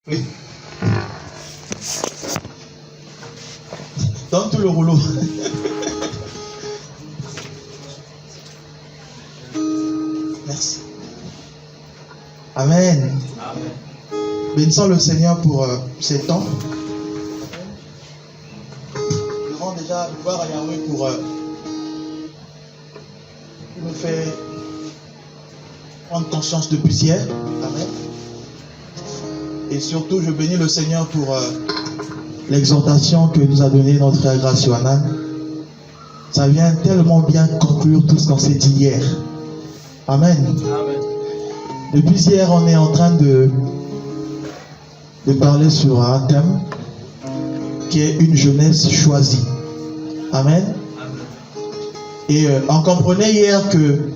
Oui. Donne tout le rouleau. Merci. Amen. Amen. Bénissons le Seigneur pour ces temps. Nous rends déjà gloire à Yahweh pour nous faire prendre conscience depuis hier. Amen. Et surtout, je bénis le Seigneur pour l'exhortation que nous a donnée notre frère Grace Yohanan. Ça vient tellement bien conclure tout ce qu'on s'est dit hier. Amen. Amen. Depuis hier, on est en train de parler sur un thème qui est une jeunesse choisie. Amen. Et on comprenait hier que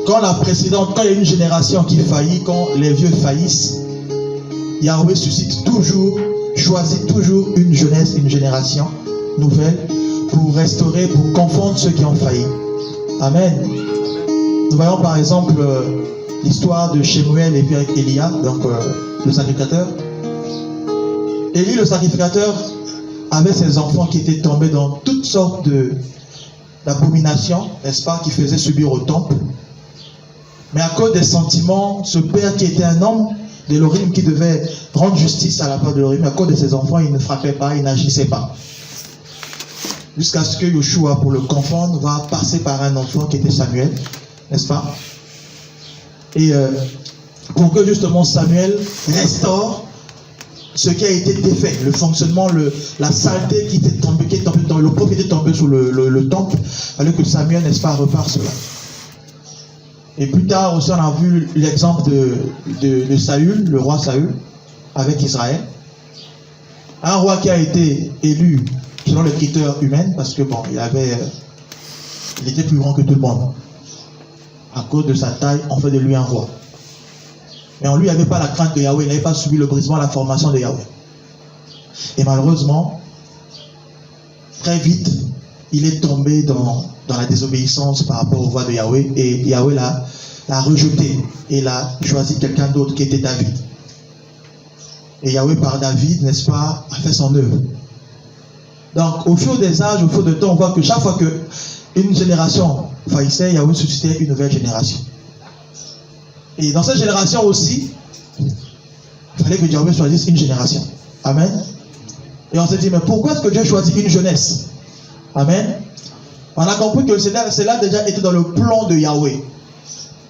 quand il y a une génération qui faillit, quand les vieux faillissent, Yahweh suscite toujours, choisit toujours une jeunesse, une génération nouvelle pour restaurer, pour confondre ceux qui ont failli. Amen. Nous voyons par exemple l'histoire de Shemuel et puis avec Élia, donc le sacrificateur. Élie, le sacrificateur, avait ses enfants qui étaient tombés dans toutes sortes d'abominations, n'est-ce pas, qui faisaient subir au temple. Mais à cause des sentiments, ce père qui était un homme d'Élohim qui devait rendre justice à la part d'Élohim, à cause de ses enfants, il ne frappait pas, il n'agissait pas. Jusqu'à ce que Yoshua, pour le confondre, va passer par un enfant qui était Samuel, n'est-ce pas? Et pour que justement Samuel restaure ce qui a été défait, le fonctionnement, la saleté qui était tombée, le pauvre qui était tombé sous le temple, alors que Samuel, n'est-ce pas, repart cela. Et plus tard aussi, on a vu l'exemple de Saül, le roi Saül, avec Israël. Un roi qui a été élu selon les critères humains, parce que bon, il était plus grand que tout le monde. À cause de sa taille, on fait de lui un roi. Mais en lui, il n'y avait pas la crainte de Yahweh, il n'avait pas subi le brisement, la formation de Yahweh. Et malheureusement, très vite, il est tombé dans la désobéissance par rapport aux voix de Yahweh, et Yahweh l'a rejeté et l'a choisi quelqu'un d'autre qui était David. Et Yahweh par David, n'est-ce pas, a fait son œuvre. Donc au fur des âges, au fur du temps, on voit que chaque fois qu'une génération faillissait, Yahweh suscitait une nouvelle génération. Et dans cette génération aussi, il fallait que Yahweh choisisse une génération. Amen. Et on s'est dit, mais pourquoi est-ce que Dieu choisit une jeunesse? Amen. On a compris que cela déjà était dans le plan de Yahweh.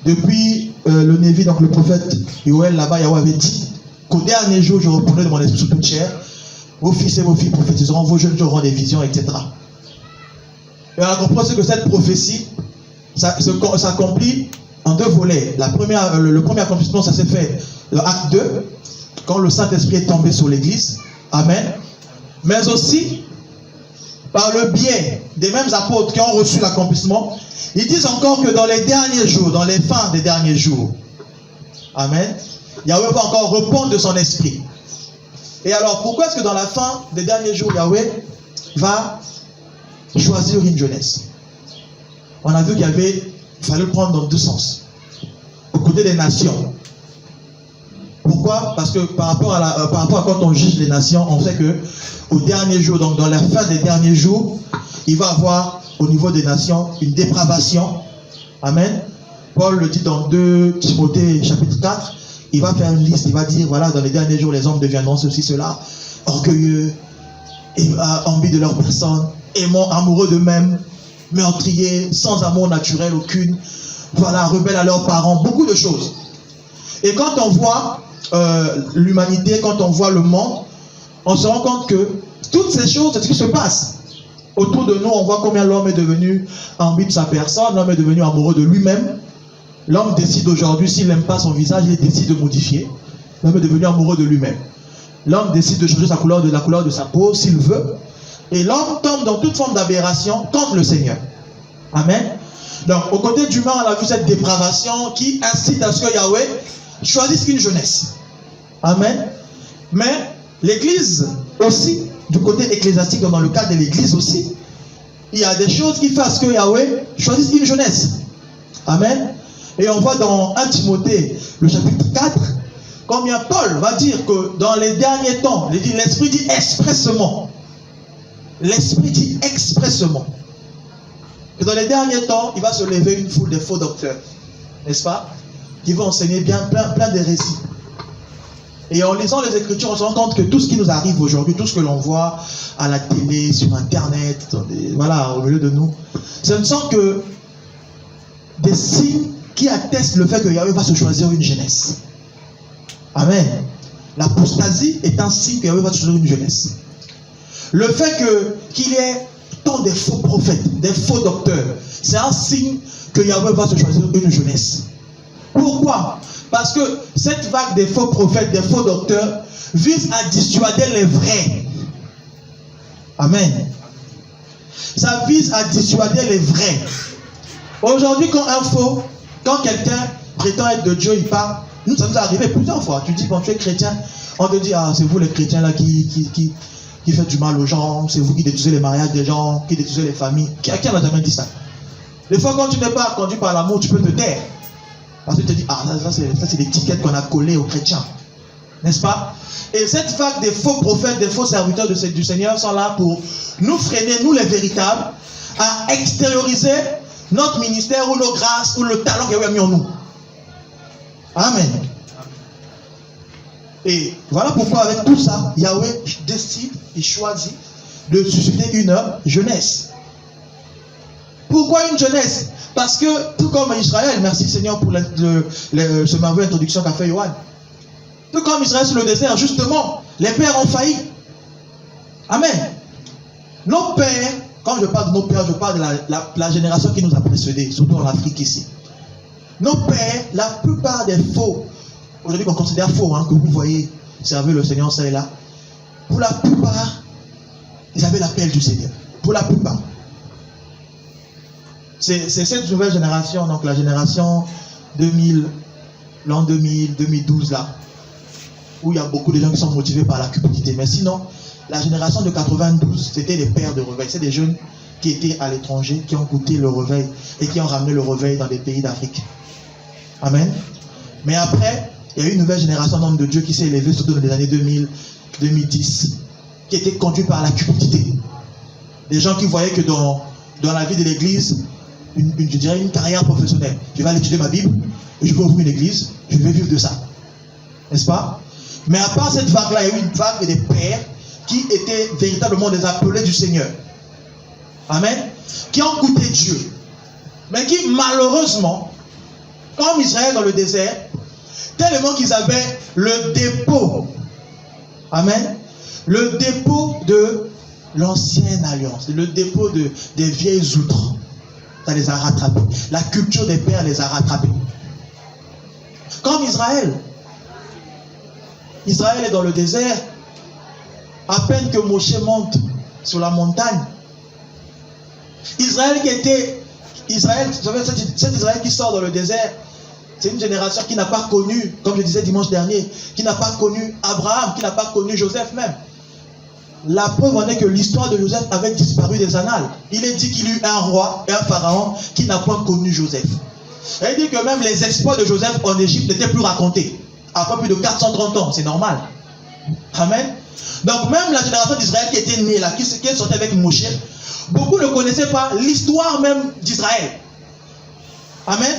Depuis le Névi, donc le prophète Yoël, là-bas, Yahweh avait dit qu'au dernier jour, je reprendrai de mon esprit sous toute chair. Vos fils et vos filles prophétiseront, vos jeunes auront des visions, etc. Et on a compris que cette prophétie s'accomplit en deux volets. Le premier accomplissement, ça s'est fait dans Acte 2, quand le Saint-Esprit est tombé sur l'Église. Amen. Mais aussi, par le biais des mêmes apôtres qui ont reçu l'accomplissement, ils disent encore que dans les derniers jours, dans les fins des derniers jours, Amen, Yahweh va encore répondre de son esprit. Et alors, pourquoi est-ce que dans la fin des derniers jours, Yahweh va choisir une jeunesse? On a vu qu'il fallait le prendre dans deux sens. Au côté des nations. Pourquoi? Parce que par rapport à quand on juge les nations, on sait que au dernier jour, donc dans la fin des derniers jours, il va avoir au niveau des nations une dépravation. Amen. Paul le dit dans 2 Timothée chapitre 4. Il va faire une liste, il va dire, voilà, dans les derniers jours, les hommes deviendront ceci, cela, orgueilleux, envie de leur personne, aimants, amoureux d'eux-mêmes, meurtriers, sans amour naturel aucune, voilà, rebelles à leurs parents, beaucoup de choses. Et quand on voit l'humanité, quand on voit le monde, on se rend compte que toutes ces choses, c'est ce qui se passe. Autour de nous, on voit combien l'homme est devenu envie de sa personne, l'homme est devenu amoureux de lui-même. L'homme décide aujourd'hui, s'il n'aime pas son visage, il décide de modifier. L'homme est devenu amoureux de lui-même. L'homme décide de changer la couleur de sa peau, s'il veut. Et l'homme tombe dans toute forme d'aberration contre le Seigneur. Amen. Donc, au côté d'humain, on a vu cette dépravation qui incite à ce que Yahweh choisisse une jeunesse. Amen. Mais l'Église aussi, du côté ecclésiastique, dans le cadre de l'Église aussi, il y a des choses qui font à ce que Yahweh choisisse une jeunesse. Amen. Et on voit dans 1 Timothée, le chapitre 4, Combien Paul va dire que dans les derniers temps, l'Esprit dit expressement. L'Esprit dit expressement que dans les derniers temps, il va se lever une foule de faux docteurs, n'est-ce pas, qui vont enseigner plein de récits. Et en lisant les Écritures, on se rend compte que tout ce qui nous arrive aujourd'hui, tout ce que l'on voit à la télé, sur Internet, voilà, au milieu de nous, ce ne sont que des signes qui attestent le fait que Yahweh va se choisir une jeunesse. Amen. L'apostasie est un signe que Yahweh va se choisir une jeunesse. Le fait qu'il y ait tant de faux prophètes, des faux docteurs, c'est un signe que Yahweh va se choisir une jeunesse. Pourquoi? Parce que cette vague des faux prophètes, des faux docteurs, vise à dissuader les vrais. Amen. Ça vise à dissuader les vrais. Aujourd'hui, quand quelqu'un prétend être de Dieu, il parle. Nous, ça nous est arrivé plusieurs fois. Tu dis, bon, tu es chrétien, on te dit, ah, c'est vous les chrétiens là qui faites du mal aux gens, c'est vous qui détruisez les mariages des gens, qui détruisez les familles. Qui n'a jamais dit ça? Des fois, quand tu n'es pas conduit par l'amour, tu peux te taire. Parce que tu te dis, ah, ça c'est l'étiquette qu'on a collée aux chrétiens. N'est-ce pas? Et cette vague des faux prophètes, des faux serviteurs du Seigneur sont là pour nous freiner, nous les véritables, à extérioriser notre ministère ou nos grâces ou le talent qu'il a mis en nous. Amen. Et voilà pourquoi avec tout ça, Yahweh décide et choisit de susciter une jeunesse. Pourquoi une jeunesse? Parce que tout comme Israël, merci Seigneur pour ce merveilleux introduction qu'a fait Yohan. Tout comme Israël sur le désert, justement, les pères ont failli. Amen. Nos pères, quand je parle de nos pères, je parle de la génération qui nous a précédés, surtout en Afrique ici. Nos pères, la plupart des faux, aujourd'hui qu'on considère faux, que vous voyez servir le Seigneur, ça et là, pour la plupart, ils avaient l'appel du Seigneur. Pour la plupart. C'est cette nouvelle génération, donc la génération 2000, l'an 2000, 2012 là, où il y a beaucoup de gens qui sont motivés par la cupidité. Mais sinon, la génération de 92, c'était les pères de réveil. C'est des jeunes qui étaient à l'étranger, qui ont goûté le réveil et qui ont ramené le réveil dans des pays d'Afrique. Amen. Mais après, il y a eu une nouvelle génération d'hommes de Dieu qui s'est élevée surtout dans les années 2000, 2010, qui était conduite par la cupidité. Des gens qui voyaient que dans la vie de l'église, je dirais une carrière professionnelle. Je vais aller étudier ma Bible, et je vais ouvrir une église, je vais vivre de ça. N'est-ce pas? Mais à part cette vague-là, il y a eu une vague des pères qui étaient véritablement des appelés du Seigneur. Amen. Qui ont goûté Dieu. Mais qui, malheureusement, comme Israël dans le désert, tellement qu'ils avaient le dépôt. Amen. Le dépôt de l'ancienne alliance. Le dépôt des vieilles outres. Ça les a rattrapés. La culture des pères les a rattrapés. Comme Israël. Israël est dans le désert. À peine que Moshe monte sur la montagne. Israël qui était... Israël, vous savez, cet Israël qui sort dans le désert, c'est une génération qui n'a pas connu, comme je disais dimanche dernier, qui n'a pas connu Abraham, qui n'a pas connu Joseph même. La preuve en est que l'histoire de Joseph avait disparu des annales. Il est dit qu'il y eut un roi et un pharaon qui n'a pas connu Joseph. Il dit que même les exploits de Joseph en Égypte n'étaient plus racontés. Après plus de 430 ans, c'est normal. Amen. Donc même la génération d'Israël qui était née là, qui sortait avec Moshe, beaucoup ne connaissaient pas l'histoire même d'Israël. Amen.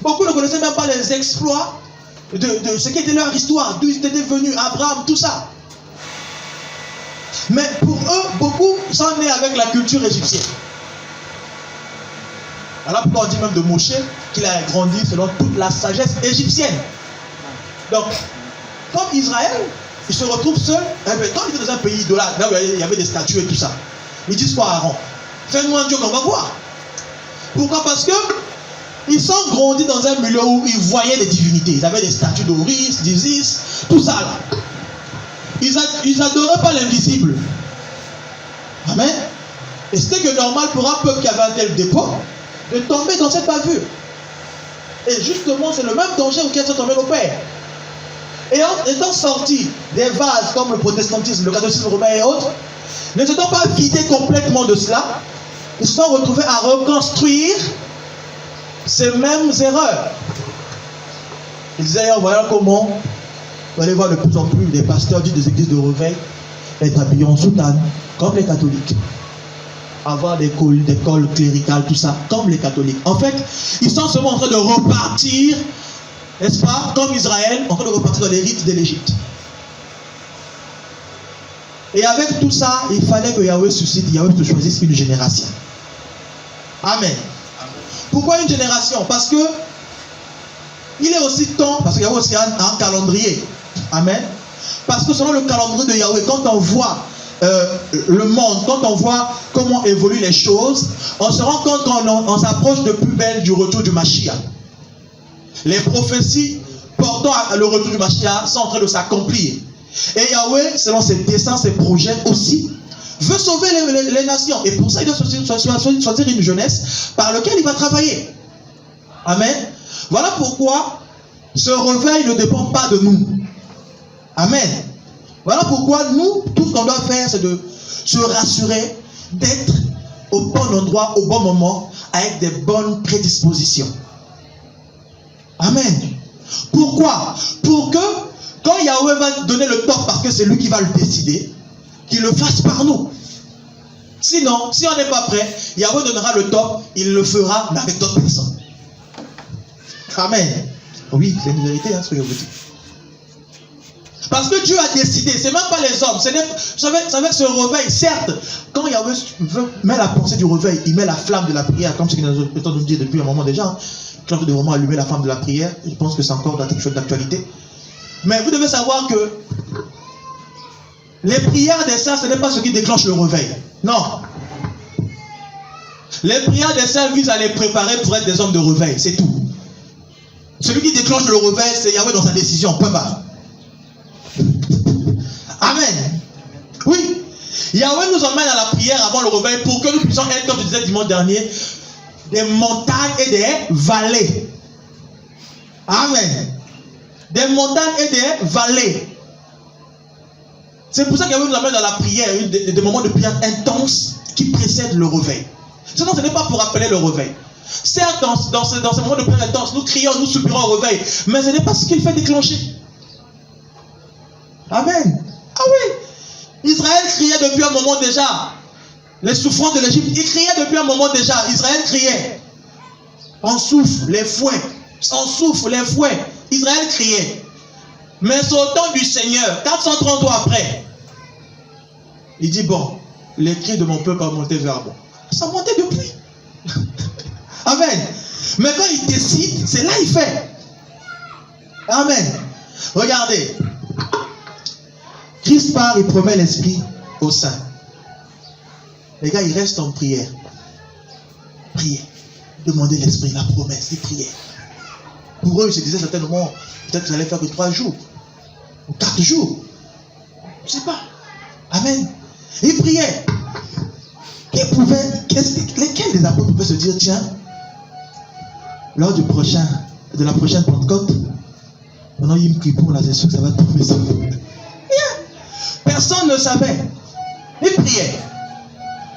Beaucoup ne connaissaient même pas les exploits de ce qui était leur histoire, d'où ils étaient venus, Abraham, tout ça. Mais pour eux, beaucoup sont nés avec la culture égyptienne. Alors pourquoi on dit même de Moshe qu'il a grandi selon toute la sagesse égyptienne. Donc, comme Israël, il se retrouve seul. Quand il était dans un pays idolâtre, là où il y avait des statues et tout ça, ils disent quoi à Aaron? Fais-nous un Dieu qu'on va voir. Pourquoi? Parce que ils sont grandis dans un milieu où ils voyaient des divinités. Ils avaient des statues d'Oris, d'Isis, tout ça là. Ils n'adoraient pas l'invisible. Amen. Et c'était que normal pour un peuple qui avait un tel dépôt de tomber dans cette bavure. Et justement, c'est le même danger auquel sont tombés nos pères. Et en étant sortis des vases comme le protestantisme, le catholicisme romain et autres, ne s'étant pas vidés complètement de cela, ils se sont retrouvés à reconstruire ces mêmes erreurs. Ils disaient, voyons comment Vous allez voir de plus en plus des pasteurs des églises de réveil être habillés en soutane, comme les catholiques. Avoir des cols cléricales, tout ça, comme les catholiques. En fait, ils sont seulement en train de repartir, n'est-ce pas, comme Israël, en train de repartir dans les rites de l'Égypte. Et avec tout ça, il fallait que Yahweh suscite, Yahweh se choisisse une génération. Amen. Pourquoi une génération? Parce que il est aussi temps, parce qu'il y a aussi un calendrier. Amen. Parce que selon le calendrier de Yahweh, quand on voit le monde, quand on voit comment évoluent les choses, on se rend compte qu'on s'approche de plus belle du retour du Mashiach. Les prophéties portant le retour du Mashiach sont en train de s'accomplir. Et Yahweh, selon ses desseins, ses projets aussi, veut sauver les nations. Et pour ça, il doit choisir une jeunesse par laquelle il va travailler. Amen. Voilà pourquoi ce réveil ne dépend pas de nous. Amen. Voilà pourquoi nous, tout ce qu'on doit faire, c'est de se rassurer d'être au bon endroit, au bon moment, avec des bonnes prédispositions. Amen. Pourquoi? Pour que, quand Yahweh va donner le top, parce que c'est lui qui va le décider, qu'il le fasse par nous. Sinon, si on n'est pas prêt, Yahweh donnera le top, il le fera, mais avec d'autres personnes. Amen. Oui, c'est une vérité, ce que je vous dis. Parce que Dieu a décidé, c'est même pas les hommes. Vous savez, ce réveil, certes, quand Yahweh met la pensée du réveil, il met la flamme de la prière, comme ce qu'il nous a dit depuis un moment déjà. Quand vous devez vraiment allumer la flamme de la prière, je pense que c'est encore quelque chose d'actualité. Mais vous devez savoir que les prières des saints, ce n'est pas ce qui déclenche le réveil. Non. Les prières des saints visent à les préparer pour être des hommes de réveil, c'est tout. Celui qui déclenche le réveil, c'est Yahweh dans sa décision. Point barre. Amen. Oui. Yahweh nous emmène à la prière avant le réveil pour que nous puissions être, comme je disais dimanche dernier, des montagnes et des vallées. Amen. Des montagnes et des vallées. C'est pour ça que Yahweh nous amène dans la prière, des moments de prière intenses qui précèdent le réveil. Sinon, ce n'est pas pour appeler le réveil. Certes, dans ce moment de prière intense, nous crions, nous soupirons au réveil, mais ce n'est pas ce qu'il fait déclencher. Amen. Ah oui. Israël criait depuis un moment déjà. Les souffrances de l'Égypte, ils criaient depuis un moment déjà. Israël criait. On souffle les fouets. On souffle les fouets. Israël criait. Mais c'est au temps du Seigneur, 430 ans après, il dit, bon, les cris de mon peuple ont monté vers moi. Ça montait depuis. Amen. Mais quand il décide, c'est là qu'il fait. Amen. Regardez. Christ part, il promet l'Esprit aux saints. Les gars, ils restent en prière. Priez. Demandez l'Esprit, la promesse, ils priaient. Pour eux, ils se disaient certainement, peut-être que ça allait faire que 3 jours. Ou 4 jours. Je ne sais pas. Amen. Ils priaient. Lesquels des apôtres pouvaient se dire, tiens, lors de la prochaine Pentecôte, maintenant il me prie pour là, c'est sûr que ça va tomber sur nous. Personne ne savait. Il priait.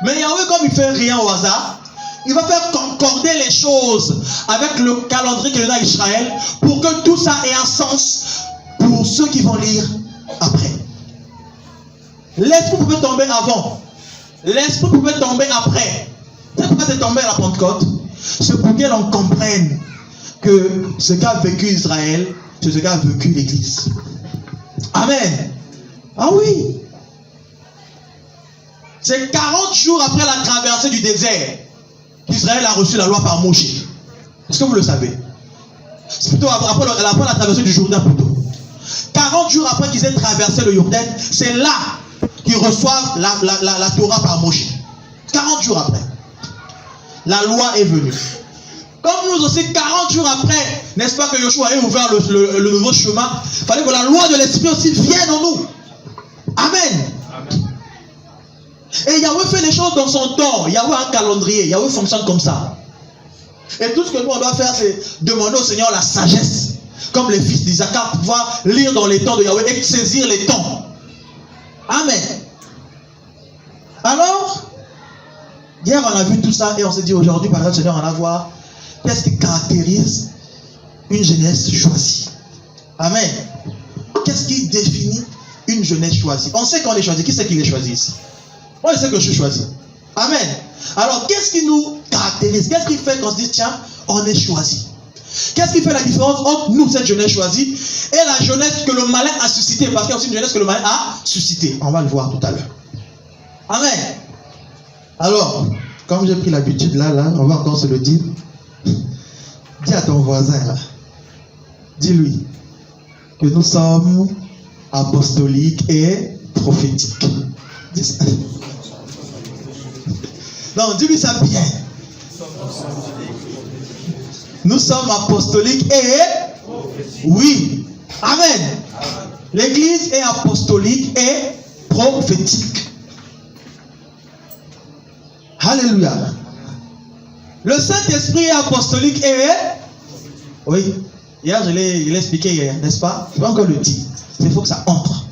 Mais Yahweh, comme il ne fait rien au hasard, il va faire concorder les choses avec le calendrier qu'il donne à Israël pour que tout ça ait un sens pour ceux qui vont lire après. L'Esprit pouvait tomber avant. L'Esprit pouvait tomber après. C'est pourquoi c'est tombé à la Pentecôte. C'est pour que l'on comprenne que ce qu'a vécu Israël, c'est ce qu'a vécu l'Église. Amen. Ah oui. C'est 40 jours après la traversée du désert qu'Israël a reçu la loi par Moïse. Est-ce que vous le savez? C'est plutôt après la traversée du Jourdain plutôt. 40 jours après qu'ils aient traversé le Jourdain, c'est là qu'ils reçoivent la Torah par Moïse. 40 jours après. La loi est venue. Comme nous aussi, 40 jours après, n'est-ce pas que Yoshua ait ouvert le nouveau chemin, il fallait que la loi de l'Esprit aussi vienne en nous. Amen. Amen. Et Yahweh fait les choses dans son temps. Yahweh a un calendrier. Yahweh fonctionne comme ça. Et tout ce que nous on doit faire, c'est demander au Seigneur la sagesse, comme les fils d'Isaac, pour pouvoir lire dans les temps de Yahweh et saisir les temps. Amen. Alors, hier on a vu tout ça et on s'est dit aujourd'hui, par exemple, Seigneur, on va voir qu'est-ce qui caractérise une jeunesse choisie. Amen. Alors, qu'est-ce qui définit une jeunesse choisie? On sait qu'on est choisi. Qui c'est qui les choisit ici? Moi, je sais que je suis choisi. Amen. Alors, qu'est-ce qui nous caractérise? Qu'est-ce qui fait qu'on se dit, tiens, on est choisi? Qu'est-ce qui fait la différence entre nous, cette jeunesse choisie, et la jeunesse que le malin a suscitée? Parce qu'il y a aussi une jeunesse que le malin a suscitée. On va le voir tout à l'heure. Amen. Alors, comme j'ai pris l'habitude, là, on va encore se le dire. Dis à ton voisin, là. Dis-lui que nous sommes apostoliques et prophétiques. Dis ça. Non, dis-lui ça bien. Nous sommes apostoliques et oui. Amen. L'église est apostolique et prophétique. Alléluia. Le Saint-Esprit est apostolique et oui. Hier, je l'ai expliqué hier, n'est-ce pas? Je vais encore le dire. Il faut que ça entre.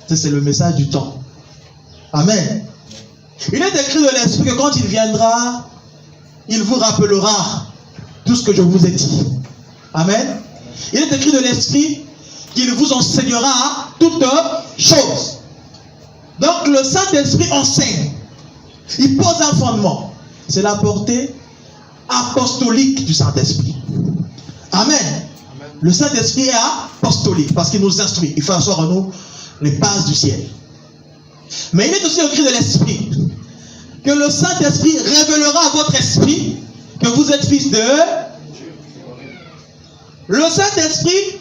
C'est le message du temps. Amen. Il est écrit de l'Esprit que quand il viendra, il vous rappellera tout ce que je vous ai dit. Amen. Il est écrit de l'Esprit qu'il vous enseignera toutes choses. Donc le Saint-Esprit enseigne. Il pose un fondement. C'est la portée apostolique du Saint-Esprit. Amen. Le Saint-Esprit est apostolique parce qu'il nous instruit. Il fait asseoir en nous les bases du ciel. Mais il est aussi écrit de l'Esprit que le Saint-Esprit révélera à votre esprit que vous êtes fils de... Le Saint-Esprit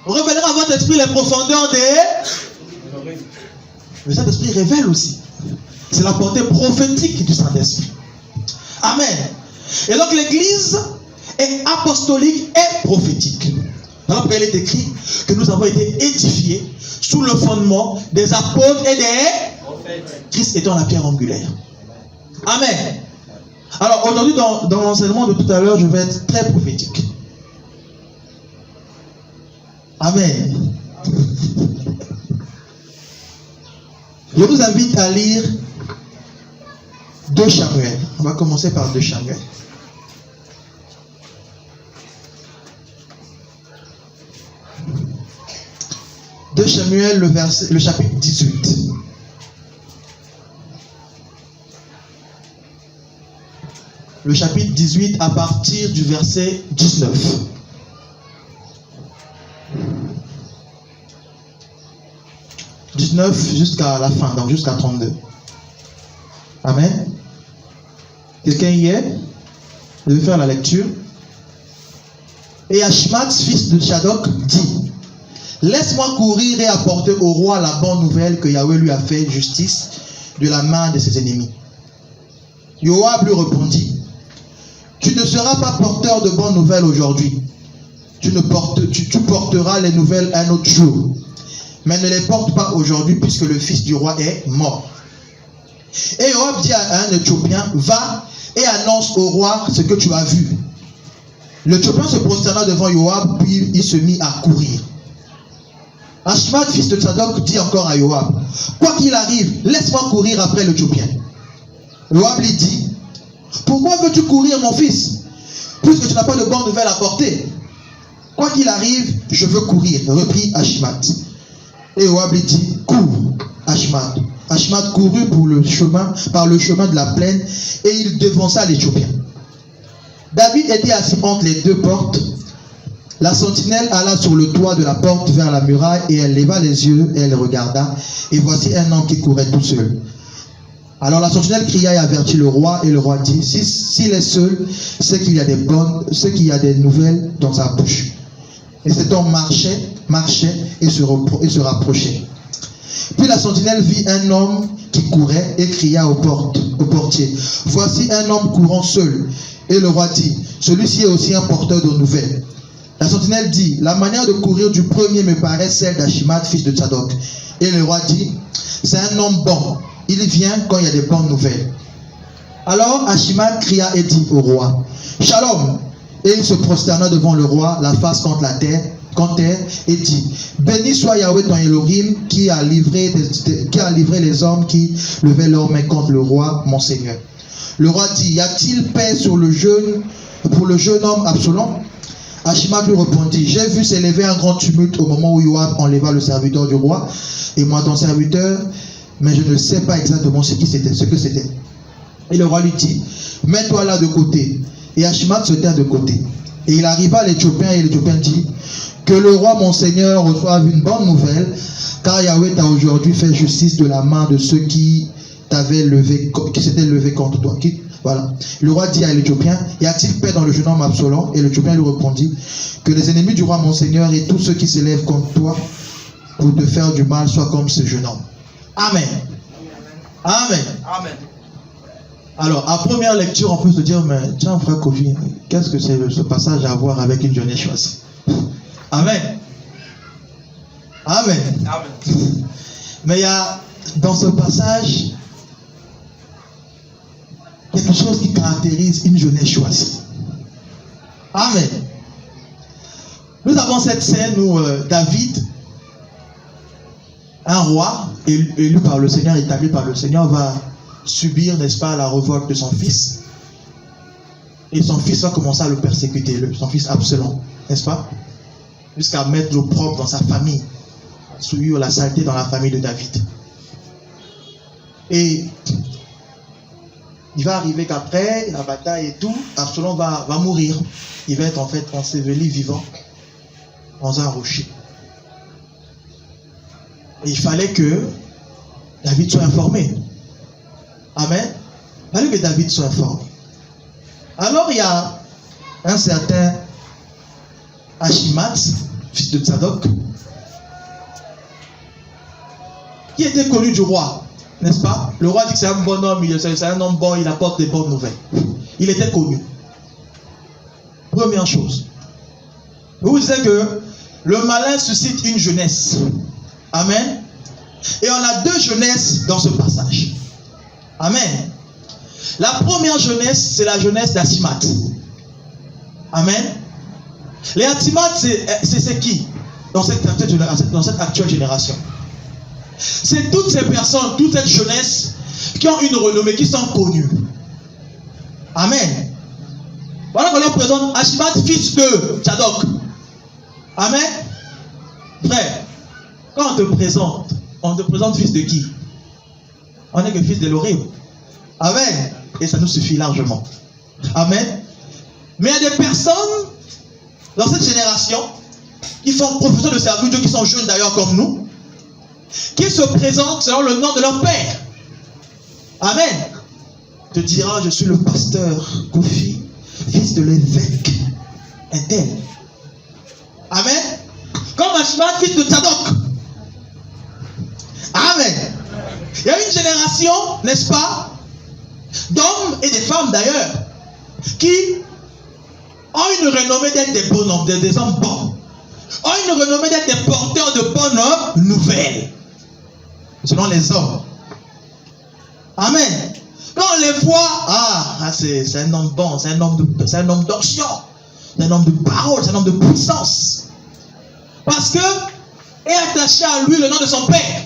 révélera à votre esprit les profondeurs des... Le Saint-Esprit révèle aussi. C'est la portée prophétique du Saint-Esprit. Amen. Et donc l'église est apostolique et prophétique. Dans la prière, il est écrit que nous avons été édifiés sous le fondement des apôtres et des... Christ étant la pierre angulaire. Amen. Alors aujourd'hui, dans l'enseignement de tout à l'heure, je vais être très prophétique. Amen. Je vous invite à lire 2 Samuel. On va commencer par 2 Samuel. 2 Samuel, le chapitre 18. Le chapitre 18 à partir du verset 19. Jusqu'à la fin, donc jusqu'à 32. Amen. Quelqu'un y est? Je vais faire la lecture. Et Ahimaaz, fils de Zadok, dit: laisse-moi courir et apporter au roi la bonne nouvelle que Yahweh lui a fait justice de la main de ses ennemis. Yoab lui répondit: tu ne seras pas porteur de bonnes nouvelles aujourd'hui. Tu porteras les nouvelles un autre jour. Mais ne les porte pas aujourd'hui puisque le fils du roi est mort. Et Yoab dit à un Éthiopien: va et annonce au roi ce que tu as vu. L'Éthiopien se prosterna devant Yoab, puis il se mit à courir. Ahimaaz, fils de Zadok, dit encore à Yoab: quoi qu'il arrive, laisse-moi courir après l'Éthiopien. Yoab lui dit: pourquoi veux-tu courir, mon fils, puisque tu n'as pas de bonnes nouvelles à porter? Quoi qu'il arrive, je veux courir, reprit Ahimaaz. Et Yoab lui dit: cours, Ahimaaz. Ahimaaz courut par le chemin de la plaine, et il devança l'Éthiopien. David était assis entre les 2 portes. La sentinelle alla sur le toit de la porte vers la muraille, et elle leva les yeux, et elle regarda, et voici un homme qui courait tout seul. Alors la sentinelle cria et avertit le roi, et le roi dit: s'il est seul, c'est qu'il y a des nouvelles dans sa bouche. Et cet homme marchait et se rapprochait. Puis la sentinelle vit un homme qui courait et cria au portier: voici un homme courant seul. Et le roi dit: celui-ci est aussi un porteur de nouvelles. La sentinelle dit: la manière de courir du premier me paraît celle d'Ahimaaz, fils de Zadok. Et le roi dit: c'est un homme bon. Il vient quand il y a des bonnes nouvelles. Alors Ahimaaz cria et dit au roi: Shalom. Et il se prosterna devant le roi, la face contre terre, et dit: béni soit Yahweh ton Elohim, qui a livré les hommes qui levaient leurs mains contre le roi, mon Seigneur. Le roi dit: y a-t-il paix pour le jeune homme Absalom? Achimath lui répondit, j'ai vu s'élever un grand tumulte au moment où Joab enleva le serviteur du roi et moi ton serviteur, mais je ne sais pas exactement ce que c'était. Et le roi lui dit, mets-toi là de côté. Et Achimath se tint de côté. Et il arriva à l'Éthiopien et l'Éthiopien dit, que le roi mon seigneur reçoive une bonne nouvelle, car Yahweh t'a aujourd'hui fait justice de la main de ceux qui s'étaient levés contre toi. Voilà. Le roi dit à l'Éthiopien, y a-t-il paix dans le jeune homme Absalom? Et l'Éthiopien lui répondit, que les ennemis du roi mon seigneur et tous ceux qui s'élèvent contre toi pour te faire du mal soient comme ce jeune homme. Amen. Amen. Amen. Alors, à première lecture, on peut se dire, mais tiens, frère Kofi, qu'est-ce que c'est ce passage à voir avec une jeunesse choisie? Amen. Amen. Amen. Mais il y a dans ce passage quelque chose qui caractérise une jeunesse choisie. Amen. Nous avons cette scène où David, un roi élu par le Seigneur, établi par le Seigneur, va subir, n'est-ce pas, la révolte de son fils. Et son fils va commencer à le persécuter, son fils Absalom, n'est-ce pas? Jusqu'à mettre l'opprobre dans sa famille, souillir la saleté dans la famille de David. Et il va arriver qu'après la bataille et tout, Absalom va mourir. Il va être en fait enseveli vivant dans un rocher. Et il fallait que David soit informé. Amen. Il fallait que David soit informé. Alors il y a un certain Achimath, fils de Tzadok, qui était connu du roi, n'est-ce pas? Le roi dit que c'est un bon homme, c'est un homme bon, il apporte des bonnes nouvelles. Il était connu. Première chose. Je vous disais que le malin suscite une jeunesse. Amen. Et on a deux jeunesses dans ce passage. Amen. La première jeunesse, c'est la jeunesse d'Achimath. Amen. Les Achimath, c'est qui dans cette actuelle génération? C'est toutes ces personnes, toute cette jeunesse qui ont une renommée, qui sont connues. Amen. Voilà qu'on leur présente Achimath, fils de Tzadok. Amen. Frère, quand on te présente fils de qui? On n'est que fils d'Elohim. Amen. Et ça nous suffit largement. Amen. Mais il y a des personnes dans cette génération qui font profession de servir Dieu, qui sont jeunes d'ailleurs comme nous, qui se présentent selon le nom de leur père. Amen. Te dira, je suis le pasteur Kofi, fils de l'évêque Intel. Amen. Comme Achimath, fils de Tzadok. Amen. Il y a une génération, n'est-ce pas, d'hommes et des femmes d'ailleurs, qui ont une renommée d'être des bons hommes, des hommes bons, ont une renommée d'être des porteurs de bonnes nouvelles, selon les hommes. Amen. Quand on les voit, c'est un homme bon, c'est un homme d'onction, c'est un homme de parole, c'est un homme de puissance. Parce que est attaché à lui le nom de son père.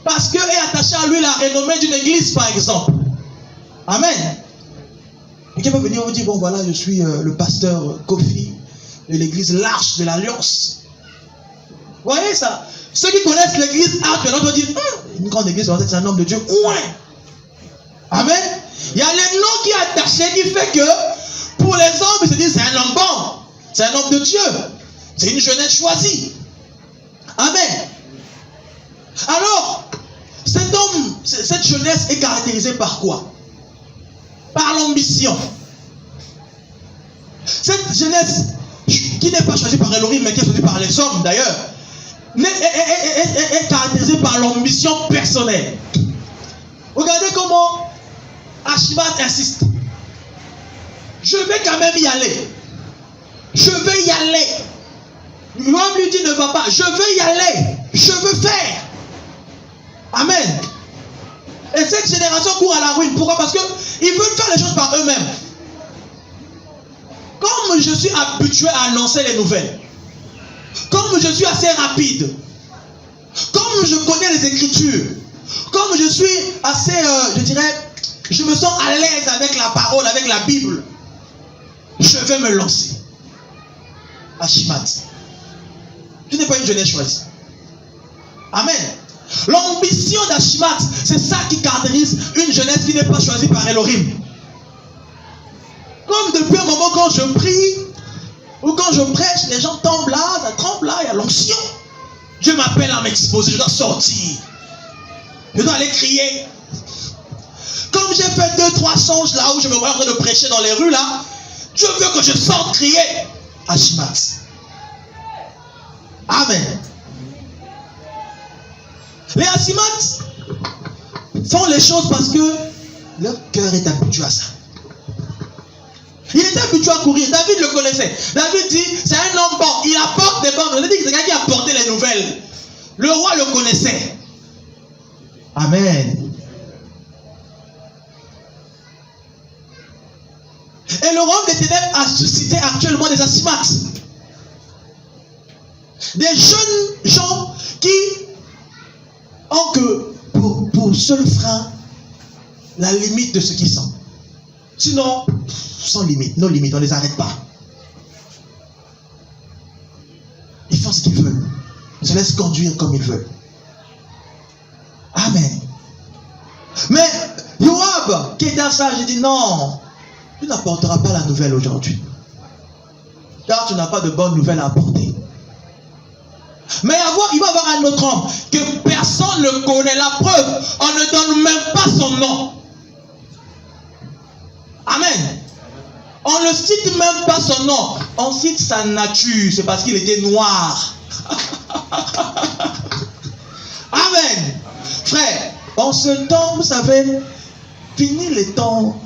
Parce que est attaché à lui la renommée d'une église, par exemple. Amen. Et qui peut venir vous dire, bon voilà, je suis le pasteur Kofi de l'église L'Arche de l'Alliance. Vous voyez ça? Ceux qui connaissent l'église Arche de l'Alliance disent, une grande église, c'est un homme de Dieu. Ouais. Amen. Il y a les noms qui est attaché qui fait que pour les hommes, ils se disent, c'est un homme bon. C'est un homme de Dieu. C'est une jeunesse choisie. Amen. Alors, cette jeunesse est caractérisée par quoi? Par l'ambition. Cette jeunesse qui n'est pas choisie par Elohim, mais qui est choisie par les hommes d'ailleurs, est caractérisée par l'ambition personnelle. Regardez comment Achimath insiste. Je vais quand même y aller. Je vais y aller. L'homme lui dit ne va pas. Je veux y aller. Je veux faire. Amen. Et cette génération court à la ruine. Pourquoi? Parce qu'ils veulent faire les choses par eux-mêmes. Comme je suis habitué à annoncer les nouvelles, comme je suis assez rapide, comme je connais les Écritures, comme je suis assez, je me sens à l'aise avec la parole, avec la Bible, je vais me lancer. Achimat. Tu n'es pas une jeunesse choisie. Amen. L'ambition d'Achimat, c'est ça qui caractérise une jeunesse qui n'est pas choisie par Elohim. Comme depuis un moment quand je prie, ou quand je prêche, les gens tombent là, ça tremble là, il y a l'onction. Dieu m'appelle à m'exposer, je dois sortir. Je dois aller crier. Comme j'ai fait 2-3 songes là où je me vois en train de prêcher dans les rues là, Dieu veut que je sorte crier. Achimat. Amen. Les Achimat font les choses parce que leur cœur est habitué à ça. Il était habitué à courir. David le connaissait. David dit, c'est un homme bon. Il apporte des bonnes nouvelles. Il dit que c'est quelqu'un qui apportait les nouvelles. Le roi le connaissait. Amen. Et le royaume des ténèbres a suscité actuellement des Achimat. Des jeunes gens qui ont que pour seul frein la limite de ce qu'ils sont. Sinon, sans limite, nos limites, on ne les arrête pas. Ils font ce qu'ils veulent. Ils se laissent conduire comme ils veulent. Amen. Mais Yoab, qui était sage, il dit non, tu n'apporteras pas la nouvelle aujourd'hui. Car tu n'as pas de bonne nouvelle à apporter. Mais il va y avoir un autre homme que personne ne connaît. La preuve, on ne donne même pas son nom. Amen. On ne cite même pas son nom. On cite sa nature. C'est parce qu'il était noir. Amen. Frère, en ce temps, vous savez, fini les temps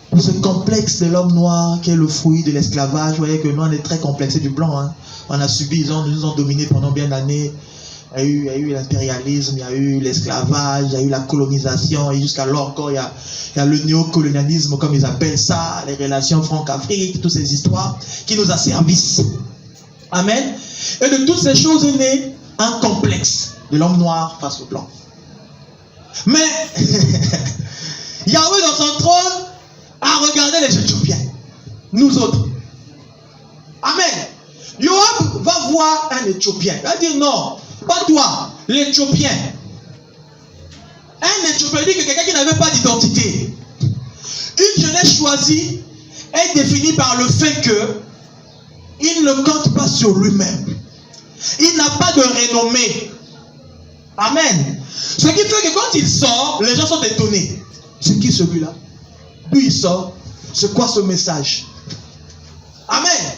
pour ce complexe de l'homme noir qui est le fruit de l'esclavage. Vous voyez que nous, on est très complexé du blanc. Hein. On a subi, ils nous ont dominés pendant bien d'années. Il y a eu l'impérialisme, il y a eu l'esclavage, il y a eu la colonisation, et jusqu'alors encore il y a le néocolonialisme, comme ils appellent ça, les relations franco-afrique, toutes ces histoires qui nous asservissent. Amen. Et de toutes ces choses est né un complexe de l'homme noir face au blanc. Mais Yahweh dans son trône a regardé les Éthiopiens, nous autres. Amen. Yoab va voir un Éthiopien. Il va dire non. Pas toi, l'Éthiopien. Un Éthiopien dit que quelqu'un qui n'avait pas d'identité. Une jeunesse choisie est définie par le fait que il ne compte pas sur lui-même. Il n'a pas de renommée. Amen. Ce qui fait que quand il sort, les gens sont étonnés. C'est qui celui-là? D'où il sort? C'est quoi ce message? Amen.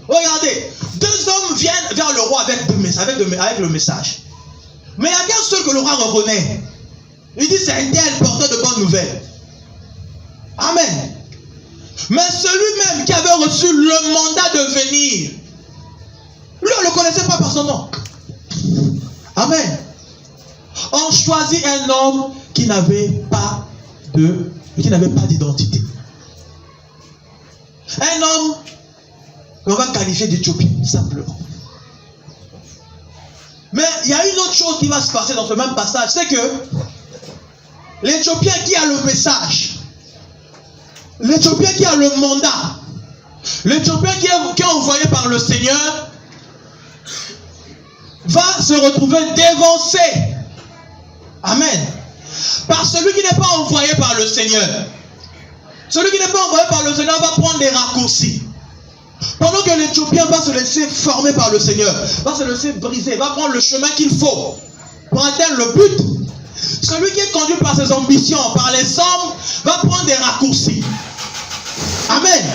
Regardez, 2 hommes viennent vers le roi avec le message. Mais il y a qu'un seul que le roi reconnaît. Il dit c'est un tel porteur de bonnes nouvelles. Amen. Mais celui-même qui avait reçu le mandat de venir, lui on ne le connaissait pas par son nom. Amen. On choisit un homme qui n'avait pas d'identité. Un homme qu'on va qualifier d'Éthiopien, simplement. Mais il y a une autre chose qui va se passer dans ce même passage, c'est que l'Éthiopien qui a le message, l'Éthiopien qui a le mandat, l'Éthiopien qui est envoyé par le Seigneur, va se retrouver dévancé. Amen. Par celui qui n'est pas envoyé par le Seigneur. Celui qui n'est pas envoyé par le Seigneur va prendre des raccourcis. Pendant que l'Éthiopien va se laisser former par le Seigneur, va se laisser briser, va prendre le chemin qu'il faut pour atteindre le but. Celui qui est conduit par ses ambitions, par les hommes, va prendre des raccourcis. Amen.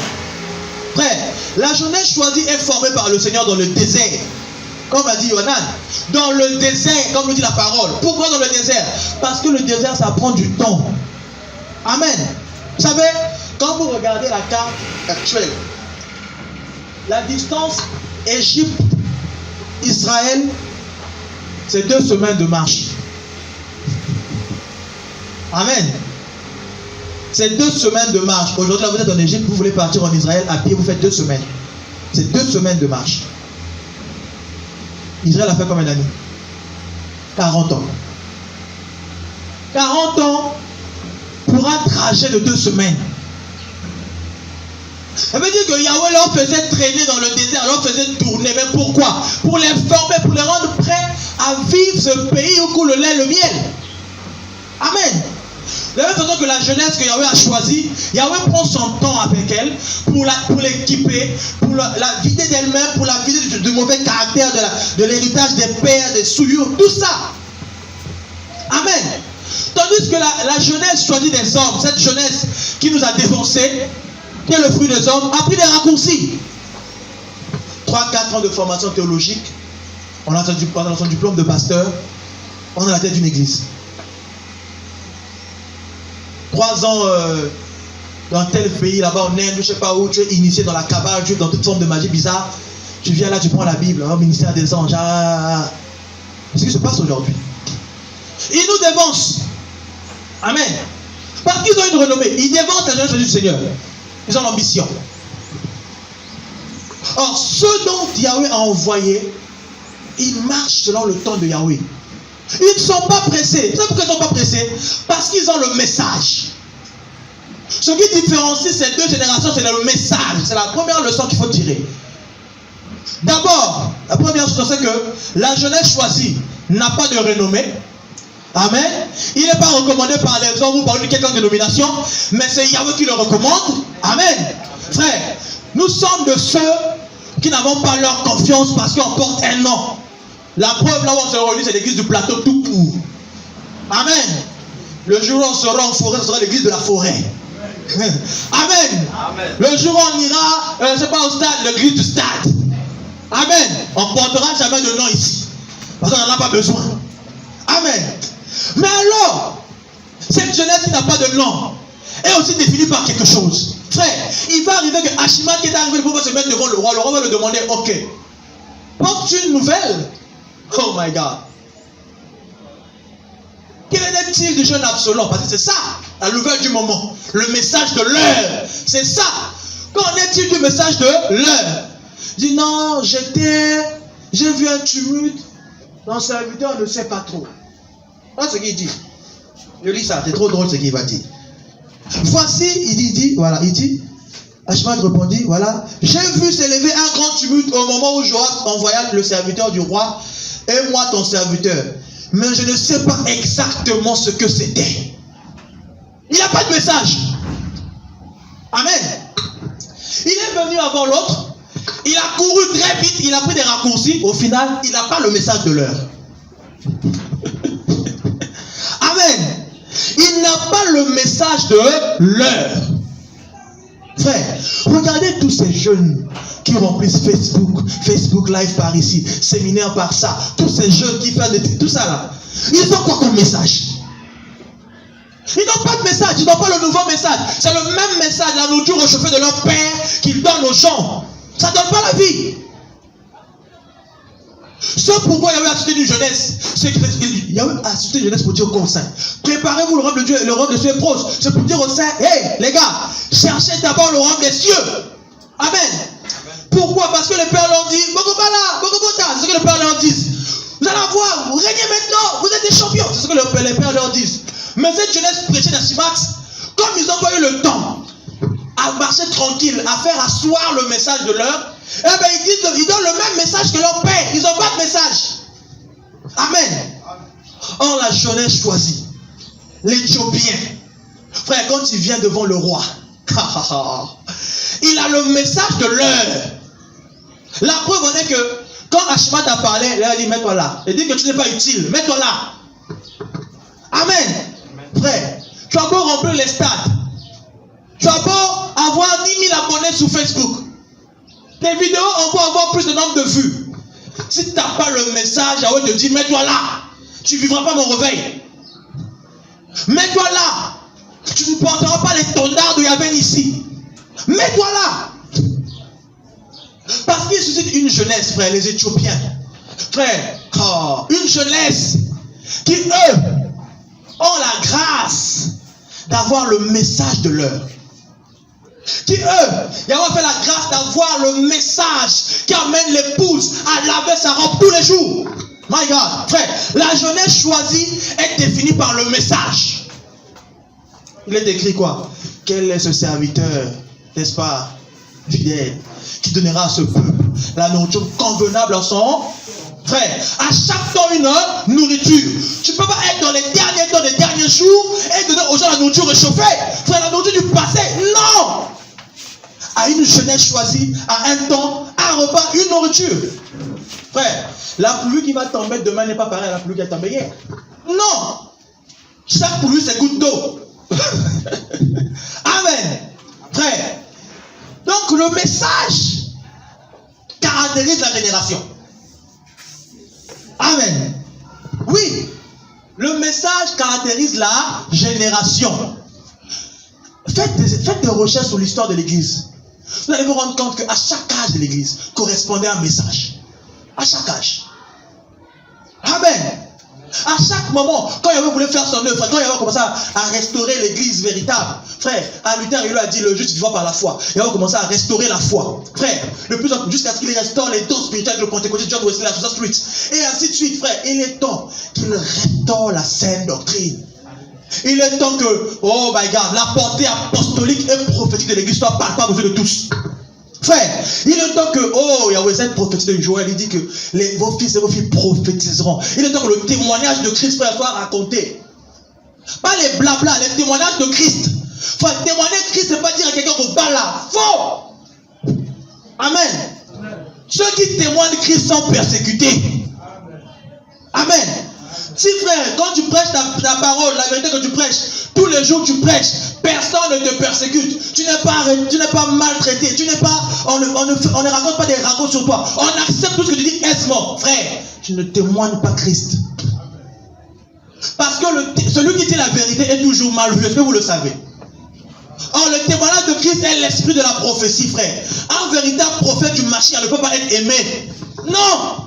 Frère, la jeunesse choisie est formée par le Seigneur dans le désert. Comme a dit Yonan, dans le désert, comme nous dit la parole. Pourquoi dans le désert? Parce que le désert, ça prend du temps. Amen. Vous savez, quand vous regardez la carte actuelle, la distance Égypte-Israël, c'est 2 semaines de marche. Amen. C'est 2 semaines de marche. Aujourd'hui, là, vous êtes en Égypte, vous voulez partir en Israël, à pied, vous faites 2 semaines. C'est 2 semaines de marche. Israël a fait combien d'années? 40 ans. 40 ans pour un trajet de 2 semaines. Ça veut dire que Yahweh leur faisait traîner dans le désert, leur faisait tourner. Mais pourquoi? Pour les former, pour les rendre prêts à vivre ce pays où coule le lait et le miel. Amen. De la même façon que la jeunesse que Yahweh a choisie, Yahweh prend son temps avec elle pour l'équiper, pour la vider d'elle-même, pour la vider du mauvais caractère, de l'héritage des pères, des souillures, tout ça. Amen. Tandis que la jeunesse choisit des hommes, cette jeunesse qui nous a défoncés, qui est le fruit des hommes, a pris des raccourcis. 3-4 ans de formation théologique, on a son diplôme de pasteur, on a la tête d'une église. 3 ans dans tel pays, là-bas en Inde, je ne sais pas où, tu es initié dans la cabale, tu es dans toute forme de magie bizarre. Tu viens là, tu prends la Bible, au ministère des anges. C'est ce qui se passe aujourd'hui. Ils nous dévancent. Amen. Parce qu'ils ont une renommée. Ils dévancent la jeunesse du Seigneur. Ils ont l'ambition. Or, ceux dont Yahweh a envoyé, ils marchent selon le temps de Yahweh. Ils ne sont pas pressés. Vous savez pourquoi ils ne sont pas pressés? Parce qu'ils ont le message. Ce qui différencie ces deux générations, c'est le message. C'est la première leçon qu'il faut tirer. D'abord, la première chose, c'est que la jeunesse choisie n'a pas de renommée. Amen. Il n'est pas recommandé par les hommes ou par une quelconque dénomination, mais c'est Yahweh qui le recommande. Amen. Frère, nous sommes de ceux qui n'avons pas leur confiance parce qu'on porte un nom. La preuve, là où on se réunit, c'est l'église du plateau tout court. Amen. Le jour où on sera en forêt, ce sera l'église de la forêt. Amen. Amen. Le jour où on ira, c'est pas au stade, l'église du stade. Amen. On ne portera jamais de nom ici. Parce qu'on n'en a pas besoin. Amen. Mais alors, cette jeunesse qui n'a pas de nom est aussi définie par quelque chose. Frère, il va arriver que Achiman qui est arrivé, il va se mettre devant le roi. Le roi va lui demander, ok, porte-tu une nouvelle? Oh my God. Quel est-il du jeune Absalom? Parce que c'est ça, la nouvelle du moment. Le message de l'heure. C'est ça. Qu'en est-il du message de l'heure? Il dit non, j'ai vu un tumulte. Mon serviteur ne sait pas trop. Voilà ce qu'il dit. Je lis ça, c'est trop drôle ce qu'il va dire. Voici, il dit, Achiman répondit, voilà, j'ai vu s'élever un grand tumulte au moment où Joab envoya le serviteur du roi et moi ton serviteur. Mais je ne sais pas exactement ce que c'était. Il n'y a pas de message. Amen. Il est venu avant l'autre. Il a couru très vite. Il a pris des raccourcis. Au final, il n'a pas le message de l'heure. Amen. Il n'a pas le message de l'heure. Frère, regardez tous ces jeunes qui remplissent Facebook Live par ici, séminaire par ça, tous ces jeunes qui font tout ça là. Ils ont quoi comme message? Ils n'ont pas de message, ils n'ont pas le nouveau message. C'est le même message, la nourriture réchauffée de leur père qu'ils donnent aux gens. Ça ne donne pas la vie. Ce pourquoi Yahweh a suscité une jeunesse, c'est que Yahweh a suscité une jeunesse pour dire au saint, préparez-vous, le royaume de Dieu, le royaume de Dieu est proche. C'est pour dire au saint, hey les gars, cherchez d'abord le royaume des cieux. Amen. Pourquoi? Parce que les pères leur disent, Bogobala, Bogobota, c'est ce que les pères leur disent. Vous allez voir, vous régnez maintenant, vous êtes des champions, c'est ce que les pères leur disent. Mais cette jeunesse prêchée d'Achimax, comme ils n'ont pas eu le temps à marcher tranquille, à faire asseoir le message de l'heure, eh bien ils donnent le même message que leur père. Ils n'ont pas de message. Amen. Or la jeunesse choisie, l'Éthiopien, frère, quand il vient devant le roi, il a le message de l'heure. La preuve en est que quand Achiman a parlé, il a dit mets-toi là. Il dit que tu n'es pas utile, mets-toi là. Amen. Frère, tu as beau remplir les stades, tu as beau avoir 10 000 abonnés sur Facebook, tes vidéos ont beau avoir plus de nombre de vues. Si tu n'as pas le message, Yahweh te dit mets-toi là, tu ne vivras pas mon réveil. Mets-toi là, tu ne porteras pas l'étendard de Yahweh ici. Mets-toi là. Parce qu'il suscite une jeunesse, frère, les Éthiopiens. Frère, une jeunesse qui, eux, ont la grâce d'avoir le message de l'heure. Qui, eux, Yahweh fait la grâce d'avoir le message qui amène l'épouse à laver sa robe tous les jours. My God, frère, la jeunesse choisie est définie par le message. Il est écrit quoi? Quel est ce serviteur, n'est-ce pas, fidèle, qui donnera à ce peuple la nourriture convenable à son frère. À chaque temps, une nourriture. Tu ne peux pas être dans les derniers temps, les derniers jours, et donner aux gens la nourriture réchauffée. Frère, la nourriture du passé. Non! À une jeunesse choisie, à un temps, un repas, une nourriture. Frère, la pluie qui va tomber demain n'est pas pareille à la pluie qui a tombé hier. Non! Chaque pluie, c'est goutte d'eau. Amen. Frère. Donc, le message caractérise la génération. Amen. Oui. Le message caractérise la génération. Faites des recherches sur l'histoire de l'église. Vous allez vous rendre compte qu'à chaque âge de l'église correspondait un message. À chaque âge. Amen. À chaque moment, quand Yahweh voulait faire son œuvre, quand Yahweh commençait à restaurer l'église véritable, frère, à Luther, il lui a dit le juste vivant par la foi. Yahweh commençait à restaurer la foi. Frère, le plus en plus, jusqu'à ce qu'il restaure les dons spirituels, le Pentecôte, John Wesley, la Susan Street. Et ainsi de suite, frère. Il est temps qu'il restaure la saine doctrine. Il est temps que, oh my God, la portée apostolique et prophétique de l'église soit palpable aux yeux de tous. Frère, il est temps que, oh, Yahweh, cette prophétie de Joël, il dit que vos fils et vos filles prophétiseront. Il est temps que le témoignage de Christ, frère, soit raconté. Pas les blabla, les témoignages de Christ. Frère, témoigner de Christ, c'est pas dire à quelqu'un qu'on bat là. Faux. Amen. Ceux qui témoignent de Christ sont persécutés. Amen. Si frère, quand tu prêches ta parole, la vérité que tu prêches, tous les jours tu prêches, personne ne te persécute. Tu n'es pas maltraité. Tu n'es pas, on ne raconte pas des ragots sur toi. On accepte tout ce que tu dis aisément. Frère, tu ne témoignes pas Christ. Parce que celui qui dit la vérité est toujours mal vu. Est-ce que vous le savez? Or, le témoignage de Christ est l'esprit de la prophétie, frère. Un véritable prophète du Mashiach ne peut pas être aimé. Non.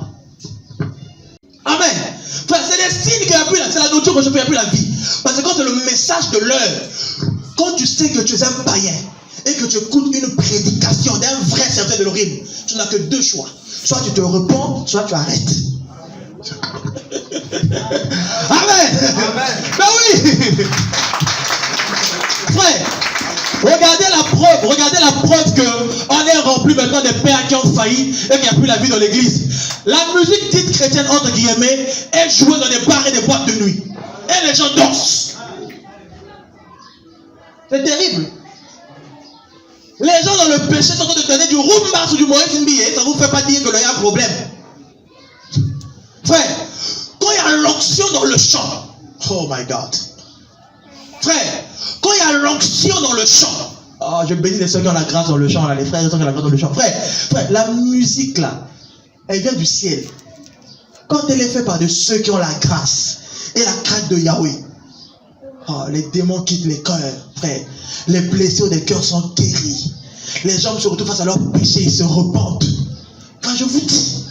Amen. Frère, c'est des signes qu'il n'y a plus, c'est la nourriture que je fais, il n'y a plus la vie. Parce que quand c'est le message de l'heure, quand tu sais que tu es un païen et que tu écoutes une prédication d'un vrai serviteur de l'Orime, tu n'as que deux choix. Soit tu te repens, soit tu arrêtes. Amen. Amen. Ben oui. Frère, regardez la preuve qu'on est rempli maintenant des pères qui ont failli et qu'il n'y a plus la vie dans l'église. La musique dite chrétienne, entre guillemets, est jouée dans des bars et des boîtes de nuit. Et les gens dansent. C'est terrible. Les gens dans le péché sont en train de donner du rumba sur du Moïse Mbié. Ça ne vous fait pas dire qu'il y a un problème. Frère, quand il y a l'onction dans le chant, oh my God. Frère, quand il y a l'onction dans le chant, oh, je bénis les ceux qui ont la grâce dans le chant, là, les frères et ceux qui ont la grâce dans le chant. Frère, la musique là, elle vient du ciel. Quand elle est faite par de ceux qui ont la grâce et la crainte de Yahweh, oh, les démons quittent les cœurs, frère. Les blessures des cœurs sont guéris. Les hommes se retrouvent face à leurs péchés, ils se repentent. Quand je vous dis.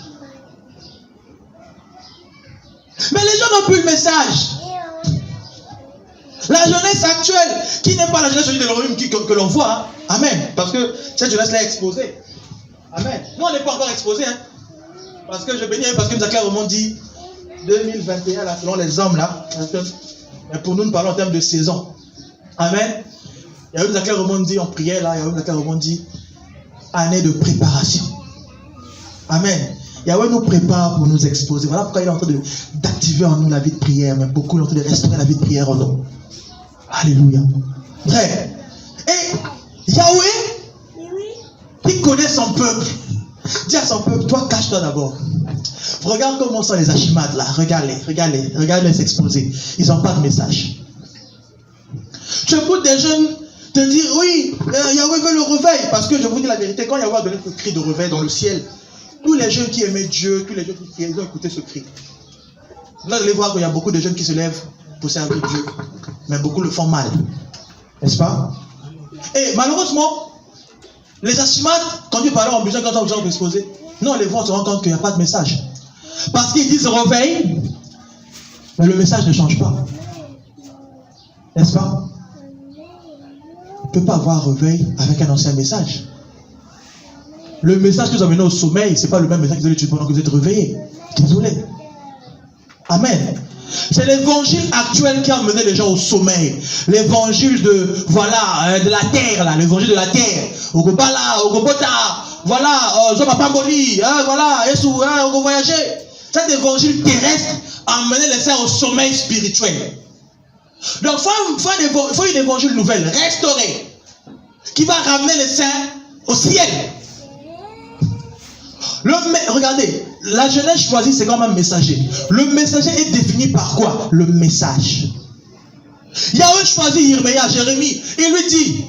Mais les gens n'ont plus le message. La jeunesse actuelle, qui n'est pas la jeunesse de l'Orime que l'on voit, hein? Amen. Parce que cette jeunesse-là est exposée. Amen. Nous, on n'est pas encore exposés. Hein? Parce que je bénis, parce que nous avons clairement dit 2021, là, selon les hommes, là. Mais pour nous, nous parlons en termes de saison. Amen. Il y a eu clairement dit en prière, là. Il y a eu clairement dit année de préparation. Amen. Yahweh nous prépare pour nous exposer. Voilà pourquoi il est en train d'activer en nous la vie de prière. Mais beaucoup sont en train de restaurer la vie de prière en nous. Alléluia. Frère. Et Yahweh, qui connaît son peuple, dit à son peuple, toi cache-toi d'abord. Regarde comment sont les Achimates là. Regarde-les s'exposer. Ils n'ont pas de message. Tu écoutes des jeunes te dire, oui, Yahweh veut le réveil. Parce que je vous dis la vérité, quand Yahweh a donné ce cri de réveil dans le ciel, tous les jeunes qui aimaient Dieu, tous les jeunes qui ont écouté ce cri. Là, vous allez voir qu'il y a beaucoup de jeunes qui se lèvent pour servir Dieu. Mais beaucoup le font mal. N'est-ce pas? Et malheureusement, les Achimates, quand Dieu parlait en besoin, quand on est exposé, non, les voix se rendent compte qu'il n'y a pas de message. Parce qu'ils disent réveil, mais le message ne change pas. N'est-ce pas? On ne peut pas avoir réveil avec un ancien message. Le message que vous amenez au sommeil, ce n'est pas le même message que vous allez utiliser pendant que vous êtes réveillé. Désolé. Amen. C'est l'évangile actuel qui a mené les gens au sommeil. L'évangile de, voilà, de la terre, là, l'évangile de la terre. Ogobala, Ogobota, voilà, Zomapamboli, voilà, Yesu, on va voyager. Cet évangile terrestre a mené les gens au sommeil spirituel. Donc, il faut une évangile nouvelle, restaurée, qui va ramener les saints au ciel. Regardez, la jeunesse choisie, c'est comme un messager. Le messager est défini par quoi? Le message. Yahweh choisit Irméa, Jérémie. Il lui dit,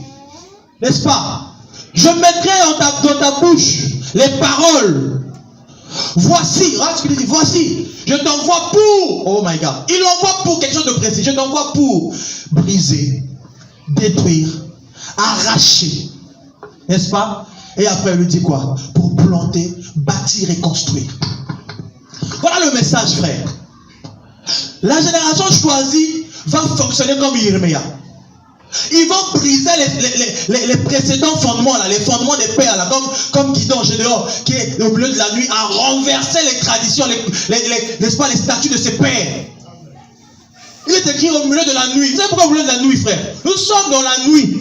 n'est-ce pas? Je mettrai dans ta bouche les paroles. Voici, regarde ce qu'il dit, voici, je t'envoie pour, oh my God, il envoie pour quelque chose de précis, je t'envoie pour briser, détruire, arracher, n'est-ce pas? Et après, il lui dit quoi? Pour planter, bâtir et construire. Voilà le message, frère. La génération choisie va fonctionner comme Irméa. Ils vont briser les précédents fondements, là, les fondements des pères, là, comme Guidon, Gédéon, qui est au milieu de la nuit, a renversé les traditions, n'est-ce pas, les statuts de ses pères. Il est écrit au milieu de la nuit. Vous savez pourquoi au milieu de la nuit, frère? Nous sommes dans la nuit.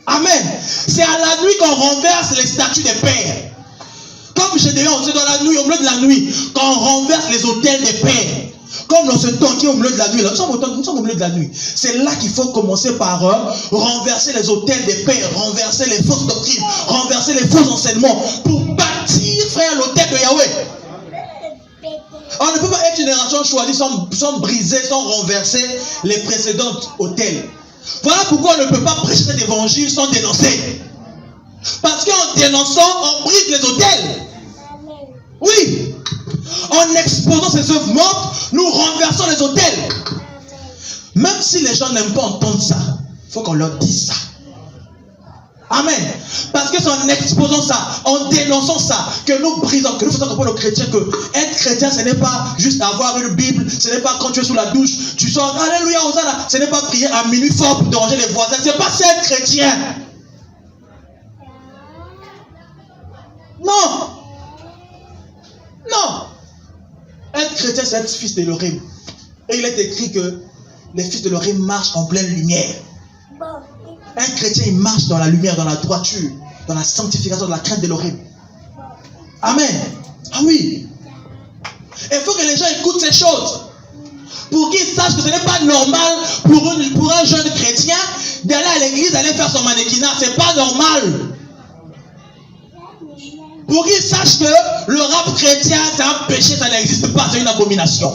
Amen. C'est à la nuit qu'on renverse les statuts des pères. Comme Gédéon, c'est dans la nuit, au milieu de la nuit, qu'on renverse les autels des pères. Comme dans ce temps qui est au milieu de la nuit, là, nous sommes au milieu de la nuit. C'est là qu'il faut commencer par renverser les autels des pères, renverser les fausses doctrines, renverser les faux enseignements pour bâtir, frère, l'autel de Yahweh. On ne peut pas être une génération choisie sans briser, sans renverser les précédents autels. Voilà pourquoi on ne peut pas prêcher cet évangile sans dénoncer. Parce qu'en dénonçant, on brise les autels. Oui. En exposant ces œuvres mortes, nous renversons les autels. Même si les gens n'aiment pas entendre ça, il faut qu'on leur dise ça. Amen. Parce que c'est en exposant ça, en dénonçant ça, que nous brisons, que nous faisons comprendre aux chrétiens que être chrétien, ce n'est pas juste avoir une Bible, ce n'est pas quand tu es sous la douche, tu sors, alléluia, Hosanna, ce n'est pas prier à minuit fort pour déranger les voisins, ce n'est pas ça être chrétien. Non. Non. Être chrétien, c'est être fils d'Elohim. Et il est écrit que les fils d'Elohim marchent en pleine lumière. Un chrétien, il marche dans la lumière, dans la droiture, dans la sanctification, dans la crainte d'Elohim. Amen. Ah oui. Il faut que les gens écoutent ces choses. Pour qu'ils sachent que ce n'est pas normal pour un jeune chrétien d'aller à l'église, d'aller faire son mannequinat. Ce n'est pas normal. Pour qu'ils sachent que le rap chrétien, c'est un péché, ça n'existe pas, c'est une abomination.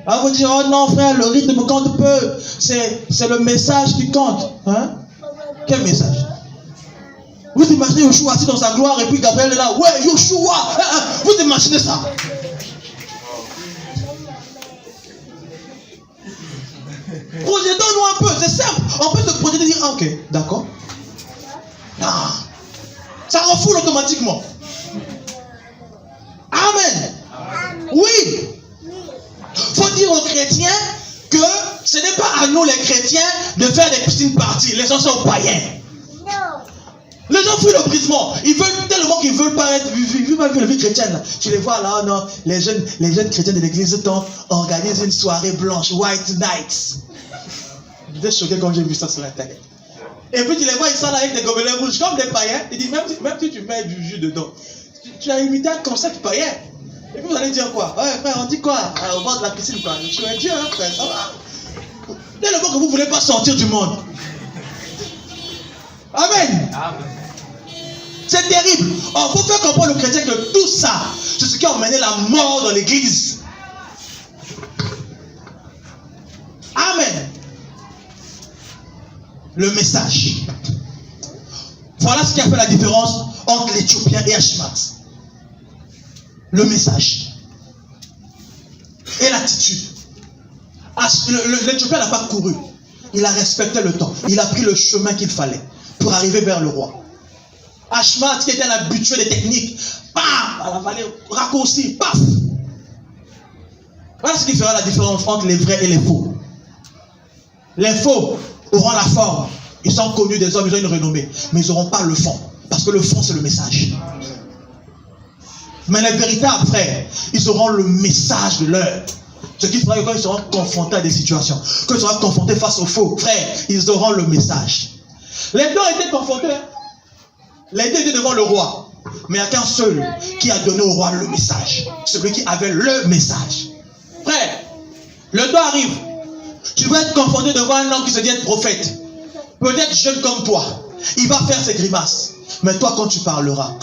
Alors vous dire, oh non frère, le rythme compte peu, c'est le message qui compte. Hein? Quel message? Vous imaginez Yoshua assis dans sa gloire et puis Gabriel est là, ouais, Yoshua, vous imaginez ça? Projetons-nous un peu, c'est simple. On peut se projeter et dire, ah, ok, d'accord. Ah. Ça refoule automatiquement. Amen. Oui. Faut dire aux chrétiens que ce n'est pas à nous les chrétiens de faire des piscines parties. Les gens sont païens. Les gens fuient le brisement. Ils veulent tellement qu'ils ne veulent pas vivre la vie chrétienne. Tu les vois là, non, les jeunes chrétiens de l'église organisent une soirée blanche, white night. J'étais choqué quand j'ai vu ça sur internet. Et puis tu les vois, ils sont là avec des gobelets rouges comme des païens. Ils disent, même si tu mets du jus dedans, tu as imité un concept païen. Et puis vous allez dire quoi? Ouais, frère, on dit quoi? Au bord de la piscine, quoi. Je suis un Dieu, hein, frère, ça va. Dès le moment que vous ne voulez pas sortir du monde. Amen. C'est terrible. Il faut faire comprendre aux chrétiens que tout ça, c'est ce qui a mené la mort dans l'église. Amen. Le message. Voilà ce qui a fait la différence entre l'Éthiopien et Ashmat. Le message. Et l'attitude. L'Éthiopien n'a pas couru. Il a respecté le temps. Il a pris le chemin qu'il fallait pour arriver vers le roi. Ashmat, qui était un habitué des techniques, paf, à la vallée, raccourci, paf. Voilà ce qui fera la différence entre les vrais et les faux. Les faux auront la forme. Ils sont connus des hommes, ils ont une renommée. Mais ils n'auront pas le fond. Parce que le fond, c'est le message. Mais les véritables frères, ils auront le message de l'heure. Ce qui fera que quand ils seront confrontés à des situations, quand ils seront confrontés face aux faux, frères, ils auront le message. Les deux étaient confrontés. Les deux étaient devant le roi. Mais il n'y a qu'un seul qui a donné au roi le message. Celui qui avait le message. Frère, le temps arrive. Tu vas être confronté devant un homme qui se dit être prophète. Peut-être jeune comme toi. Il va faire ses grimaces. Mais toi, quand tu parleras,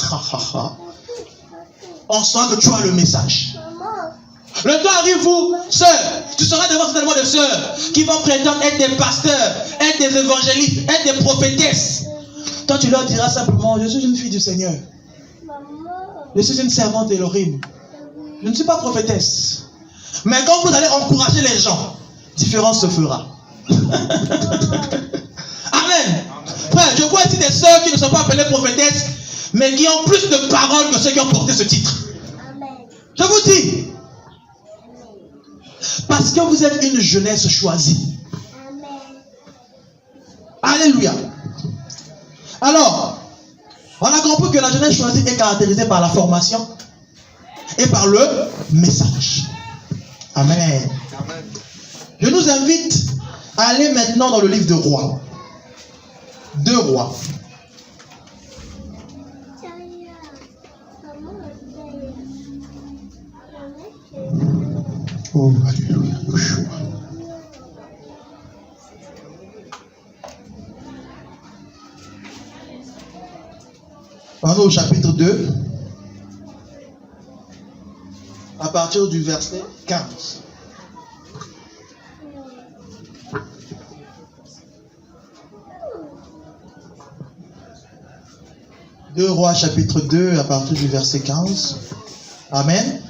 on saura que tu as le message. Le temps arrive, vous, sœurs. Tu seras devant tellement de sœurs qui vont prétendre être des pasteurs, être des évangélistes, être des prophétesses. Toi, tu leur diras simplement, je suis une fille du Seigneur. Je suis une servante Elohim. Je ne suis pas prophétesse. Mais quand vous allez encourager les gens, différence se fera. Amen. Frère, je vois ici des sœurs qui ne sont pas appelées prophétesses, mais qui ont plus de paroles que ceux qui ont porté ce titre. Je vous dis. Parce que vous êtes une jeunesse choisie. Alléluia. Alors, on a compris que la jeunesse choisie est caractérisée par la formation et par le message. Amen. Je nous invite à aller maintenant dans le livre de Rois. 2 Rois. Oh, alléluia. On est au chapitre 2, à partir du verset 15. Deux Rois, chapitre 2, à partir du verset 15. Amen.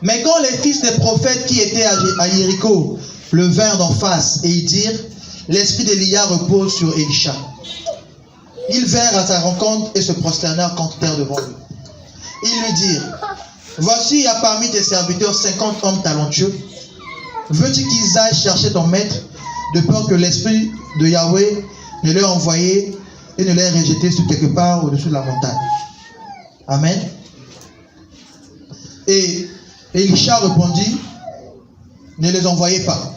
Mais quand les fils des prophètes qui étaient à Jéricho le vinrent d'en face et ils dirent, l'esprit d'Élia repose sur Élisha. Ils vinrent à sa rencontre et se prosternèrent contre terre devant lui. Ils lui dirent, voici, il y a parmi tes serviteurs 50 hommes talentueux. Veux-tu qu'ils aillent chercher ton maître, de peur que l'esprit de Yahweh ne l'ait envoyé et ne l'ait rejeté sur quelque part au-dessus de la montagne? Amen. Et Élisha répondit, ne les envoyez pas.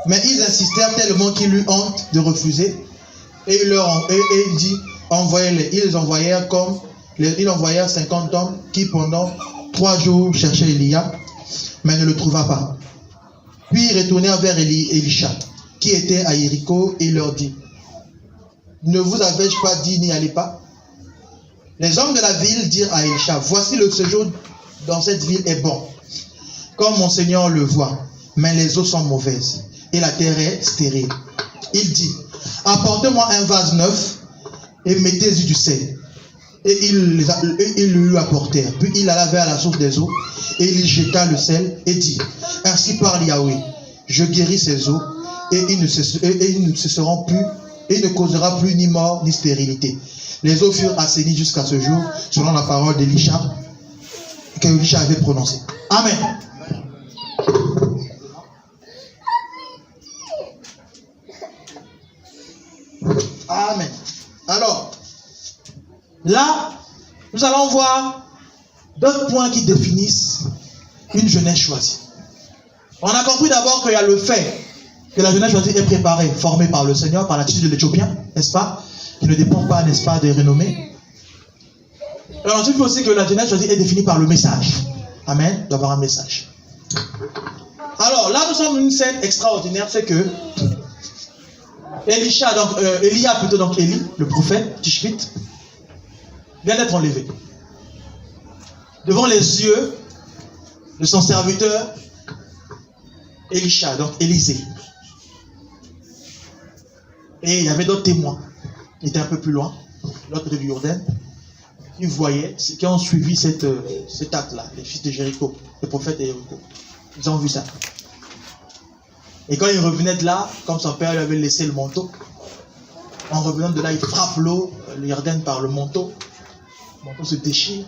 Mais ils insistèrent tellement qu'il eut honte de refuser. Et il dit, envoyez-les. Ils envoyèrent 50 hommes qui pendant 3 jours cherchaient Élia, mais ne le trouva pas. Puis ils retournèrent vers Élisha, qui était à Jéricho, et il leur dit, ne vous avais-je pas dit n'y allez pas? Les hommes de la ville dirent à Élisha, voici le séjour dans cette ville est bon, comme mon Seigneur le voit, mais les eaux sont mauvaises, et la terre est stérile. Il dit, apportez-moi un vase neuf, et mettez-y du sel. Et ils le lui apportèrent. Puis il alla vers la source des eaux, et il jeta le sel, et dit, ainsi parle Yahweh, je guéris ces eaux, et ils ne cesseront plus, et ne causera plus ni mort, ni stérilité. Les eaux furent assainies jusqu'à ce jour, selon la parole d'Élisha, que Élisha avait prononcée. Amen. Amen. Alors, là, nous allons voir d'autres points qui définissent une jeunesse choisie. On a compris d'abord qu'il y a le fait que la jeunesse choisie est préparée, formée par le Seigneur, par l'attitude de l'Éthiopien, n'est-ce pas? Qui ne dépend pas, n'est-ce pas, des renommées. Et ensuite, il faut aussi que la jeunesse choisie est définie par le message. Amen. D'avoir un message. Alors, là, nous sommes dans une scène extraordinaire, c'est que Élia, Élie, le prophète, Tishbite, vient d'être enlevé. Devant les yeux de son serviteur, Élisha, donc Élisée. Et il y avait d'autres témoins qui étaient un peu plus loin, de l'autre côté du Jourdain, qui voyaient, qui ont suivi cet acte-là, les fils de Jéricho, le prophète de Jéricho. Ils ont vu ça. Et quand il revenait de là, comme son père lui avait laissé le manteau, en revenant de là, il frappe l'eau, le Jourdain par le manteau se déchire.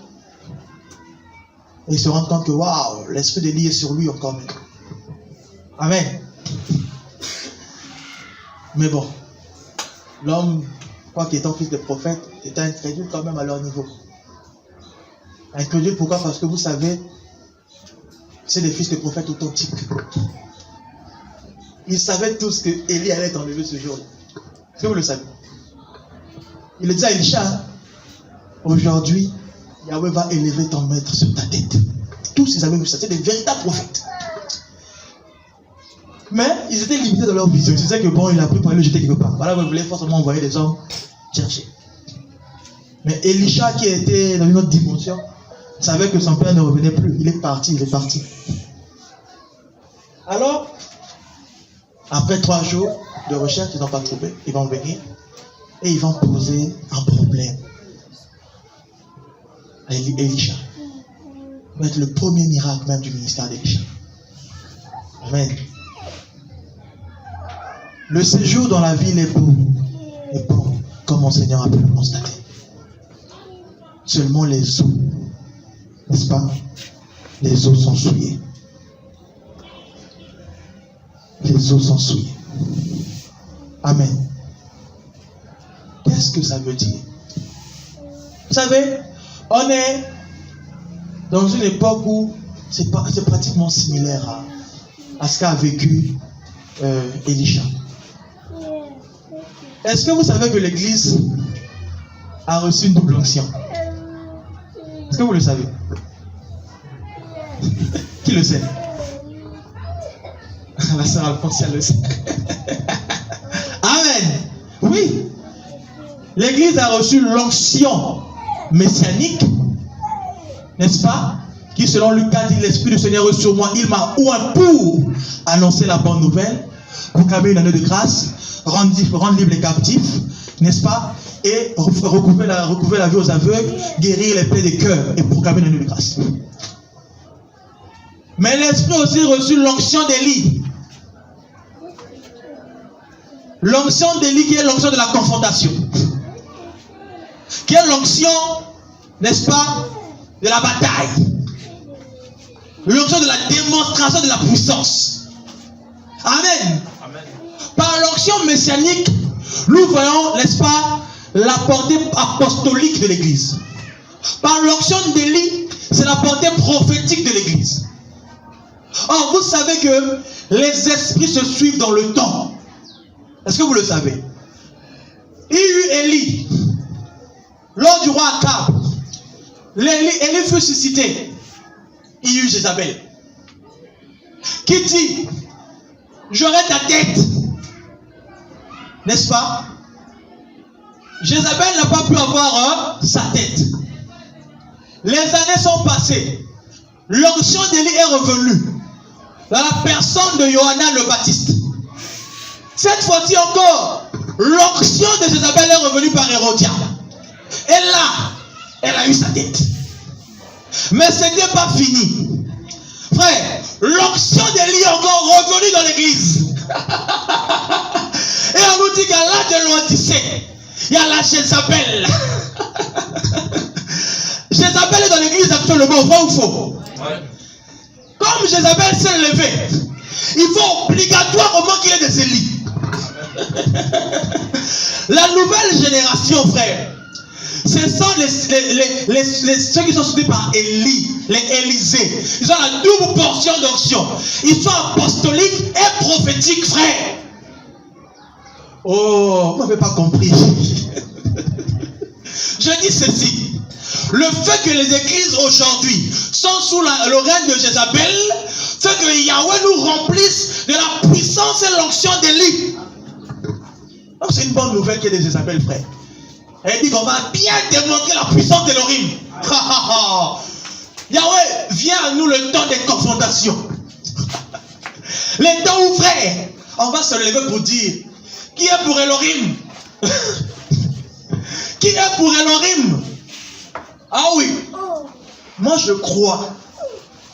Et il se rend compte que, waouh, l'esprit d'Élie est sur lui encore même. Amen. Mais bon, l'homme, quoi qu'étant fils de prophète, était incrédule quand même à leur niveau. Incrédule, pourquoi? Parce que vous savez, c'est des fils de prophètes authentiques. Ils savaient tous que Élie allait être enlevé ce jour-là. Est-ce que vous le savez? Il le dit à Elisha, aujourd'hui, Yahweh va élever ton maître sur ta tête. Tous ils avaient vu ça, c'est des véritables prophètes. Mais ils étaient limités dans leur vision. Ils disaient que bon, il a pris pour aller le jeter quelque part. Voilà, vous voulez forcément envoyer des hommes chercher. Mais Elisha, qui était dans une autre dimension, savait que son père ne revenait plus. Il est parti. Alors, après 3 jours de recherche, ils n'ont pas trouvé. Ils vont venir et ils vont poser un problème à Elisha. Ça va être le premier miracle même du ministère d'Elisha. Amen. Le séjour dans la ville est beau, comme mon Seigneur a pu le constater. Seulement les eaux, n'est-ce pas? Les eaux sont souillées. Les eaux sont souillées. Amen. Qu'est-ce que ça veut dire? Vous savez, on est dans une époque où c'est pratiquement similaire à ce qu'a vécu Elisha. Est-ce que vous savez que l'Église a reçu une double onction? Est-ce que vous le savez? Qui le sait? La sœur Alphonsia le sait. Amen. Oui. L'Église a reçu l'onction messianique, n'est-ce pas? Qui selon Lucas dit, l'Esprit du Seigneur est sur moi, il m'a oint pour annoncer la bonne nouvelle, proclamer une année de grâce, rendre libre les captifs, n'est-ce pas? Et recouvrer la vue aux aveugles, guérir les plaies des cœurs et proclamer une année de grâce. Mais l'Esprit a aussi reçu l'onction d'Élie. L'onction d'Élie qui est l'onction de la confrontation. Qui est l'onction, n'est-ce pas, de la bataille. L'onction de la démonstration de la puissance. Amen. Amen. Par l'onction messianique, nous voyons, n'est-ce pas, la portée apostolique de l'Église. Par l'onction d'Élie, c'est la portée prophétique de l'Église. Or, vous savez que les esprits se suivent dans le temps. Est-ce que vous le savez? Il y eut Élie. Lors du roi Akab, Élie fut suscité. Il y eut Jézabel qui dit, j'aurai ta tête. N'est-ce pas? Jézabel n'a pas pu avoir sa tête. Les années sont passées. L'onction d'Élie est revenue dans la personne de Johanna le Baptiste. Cette fois-ci encore, l'onction de Jézabel est revenue par Hérodias. Et là, elle a eu sa tête. Mais ce n'était pas fini. Frère, l'onction d'Élie est encore revenue dans l'église. Et on nous dit qu'à l'âge de l'Odyssée, il y a la Jézabel. Jézabel est dans l'église actuellement, vrai ou faux? Ouais. Comme Jézabel s'est levée, il faut obligatoirement qu'il y ait des Élis. La nouvelle génération, frère, ce sont ceux qui sont soutenus par Élie, les Élysées. Ils ont la double portion d'onction. Ils sont apostoliques et prophétiques, frère. Oh, vous n'avez pas compris. Je dis ceci. Le fait que les églises aujourd'hui sont sous le règne de Jézabel fait que Yahweh nous remplisse de la puissance et l'onction d'Élie. C'est une bonne nouvelle qu'il y ait des Jézabel, frère. Elle dit qu'on va bien démontrer la puissance d'Élohim. Yahweh, viens à nous le temps des confrontations. Les temps où, frère, on va se lever pour dire, qui est pour Elohim? Qui est pour Elohim? Ah oui. Moi je crois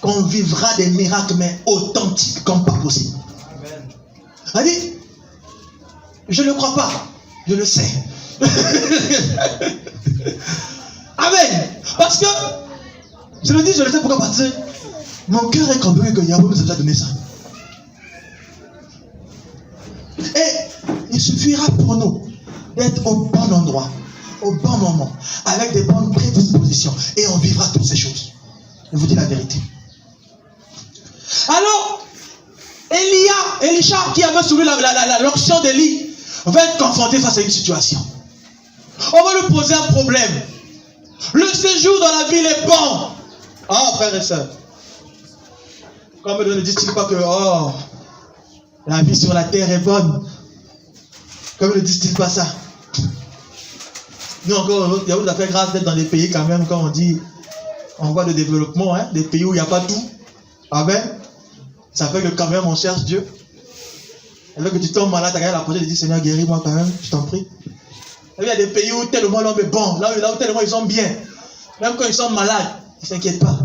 qu'on vivra des miracles mais authentiques comme pas possible. Amen. Elle dit, je ne crois pas, je le sais. Amen. Parce que je le dis, je le sais pourquoi, parce que mon cœur est convaincu que Yahweh nous a déjà donné ça. Et il suffira pour nous d'être au bon endroit, au bon moment, avec des bonnes prédispositions, et on vivra toutes ces choses. Je vous dis la vérité. Alors, Elisha, qui avait soulevé l'onction d'Élie, va être confronté face à une situation. On va lui poser un problème. Le séjour dans la ville est bon. Oh, frères et sœurs. Comme ne dit-il pas que la vie sur la terre est bonne. Comme ne dit-il pas ça. Nous encore, il y a eu fait grâce d'être dans des pays quand même, comme on dit, on voit le développement, hein, des pays où il n'y a pas tout. Amen. Ça fait que quand même on cherche Dieu. Et là que tu tombes malade, tu regardes la porte et tu dis Seigneur, guéris-moi quand même, je t'en prie. Il y a des pays où tellement l'homme est bon, là où tellement ils sont bien. Même quand ils sont malades, ils ne s'inquiètent pas.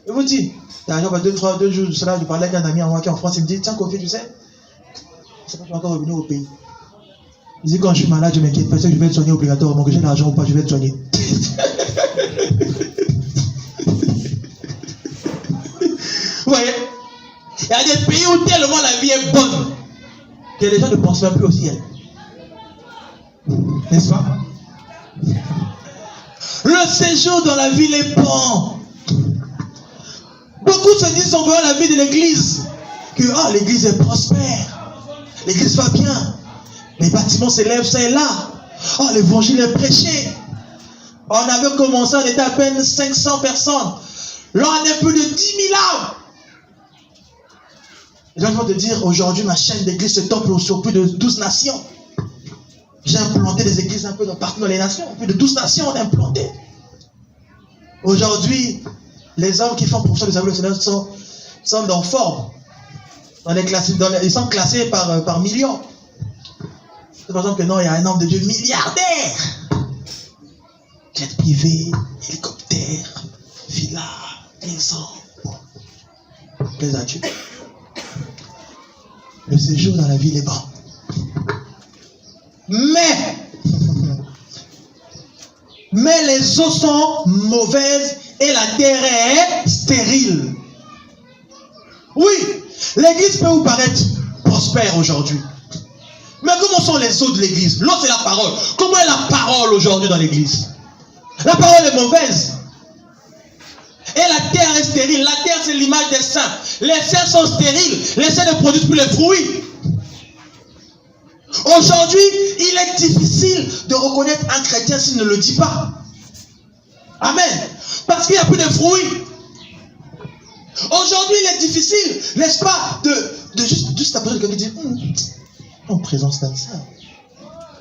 Je vous dis, il y a 2 jours de cela, je parlais avec un ami en moi qui est en France, il me dit, tiens Kofi, tu sais, je ne sais pas, je vais encore revenir au pays. Il dit, quand je suis malade, je ne m'inquiète pas, je vais être soigné obligatoirement, que j'ai l'argent ou pas, je vais être soigné. Vous voyez, il y a des pays où tellement la vie est bonne que les gens ne pensent même plus au ciel. N'est-ce pas? Le séjour dans la ville est bon. Beaucoup se disent en voyant la vie de l'église que l'église est prospère, l'église va bien, les bâtiments s'élèvent ça et là, l'évangile est prêché. On avait commencé, on était à peine 500 personnes, là on est plus de 10 000 âmes. Les gens vont te dire, aujourd'hui ma chaîne d'église se tope sur plus de 12 nations. J'ai implanté des églises un peu partout dans les nations. Plus de 12 nations, on a implanté. Aujourd'hui, les hommes qui font profession des amours du Seigneur sont dans Forbes. Ils sont classés par millions. C'est par exemple que non, il y a un homme de Dieu milliardaire. Jet privé, hélicoptère, villa, maison. Plaise à Dieu. Le séjour dans la ville est bon. Mais les eaux sont mauvaises et la terre est stérile. Oui, l'église peut vous paraître prospère aujourd'hui. Mais comment sont les eaux de l'église? L'eau c'est la parole. Comment est la parole aujourd'hui dans l'église? La parole est mauvaise. Et la terre est stérile. La terre c'est l'image des saints. Les saints sont stériles. Les saints ne produisent plus les fruits. Aujourd'hui, il est difficile de reconnaître un chrétien s'il ne le dit pas. Amen. Parce qu'il n'y a plus de fruits. Aujourd'hui, il est difficile, n'est-ce pas, de juste approcher quelqu'un qui dit en présence d'un saint.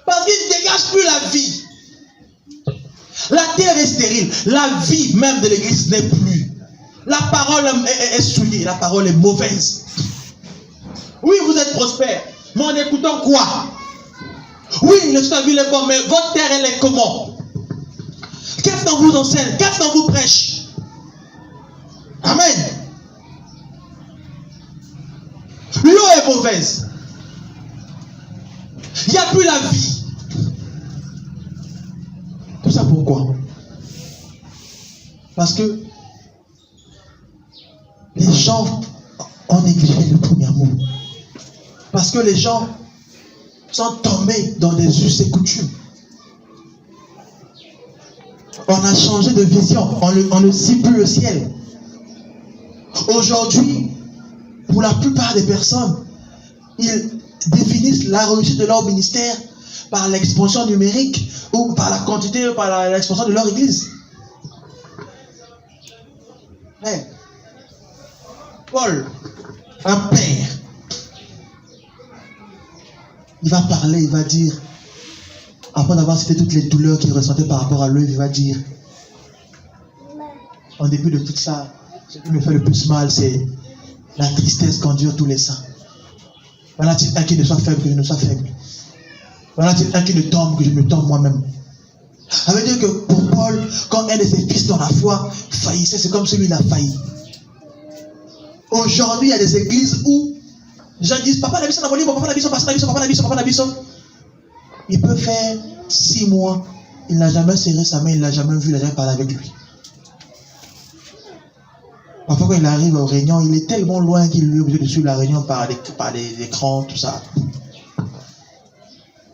Parce qu'il ne dégage plus la vie. La terre est stérile. La vie même de l'église n'est plus. La parole est souillée. La parole est mauvaise. Oui, vous êtes prospère. Mais en écoutant quoi? Oui, le ville est bon, mais votre terre, elle est comment? Qu'est-ce qu'on vous enseigne? Qu'est-ce qu'on vous prêche? Amen. L'eau est mauvaise. Il n'y a plus la vie. Tout ça pourquoi? Parce que les gens ont négligé le premier amour. Parce que les gens sont tombés dans des us et coutumes. On a changé de vision. On ne cible plus le ciel. Aujourd'hui, pour la plupart des personnes, ils définissent la réussite de leur ministère par l'expansion numérique ou par la quantité, ou par l'expansion de leur église. Mais Paul, un père, il va parler, il va dire, après d'avoir cité toutes les douleurs qu'il ressentait par rapport à lui, il va dire, en début de tout ça, ce qui me fait le plus mal, c'est la tristesse qu'endurent tous les saints. Y en a-t-il un qui ne soit faible que je ne sois faible? Y en a-t-il un qui ne tombe que je me tombe moi-même? Ça veut dire que pour Paul, quand un de ses fils dans la foi faillissait, c'est comme celui-là a failli. Aujourd'hui, il y a des églises où les gens disent, papa n'a vu ça dans mon livre, papa n'a vu ça, papa n'a vu ça. Il peut faire 6 mois, il n'a jamais serré sa main, il ne l'a jamais vu, il n'a jamais parlé avec lui. Parfois quand il arrive aux réunions, il est tellement loin qu'il est obligé de suivre la réunion par les écrans, tout ça.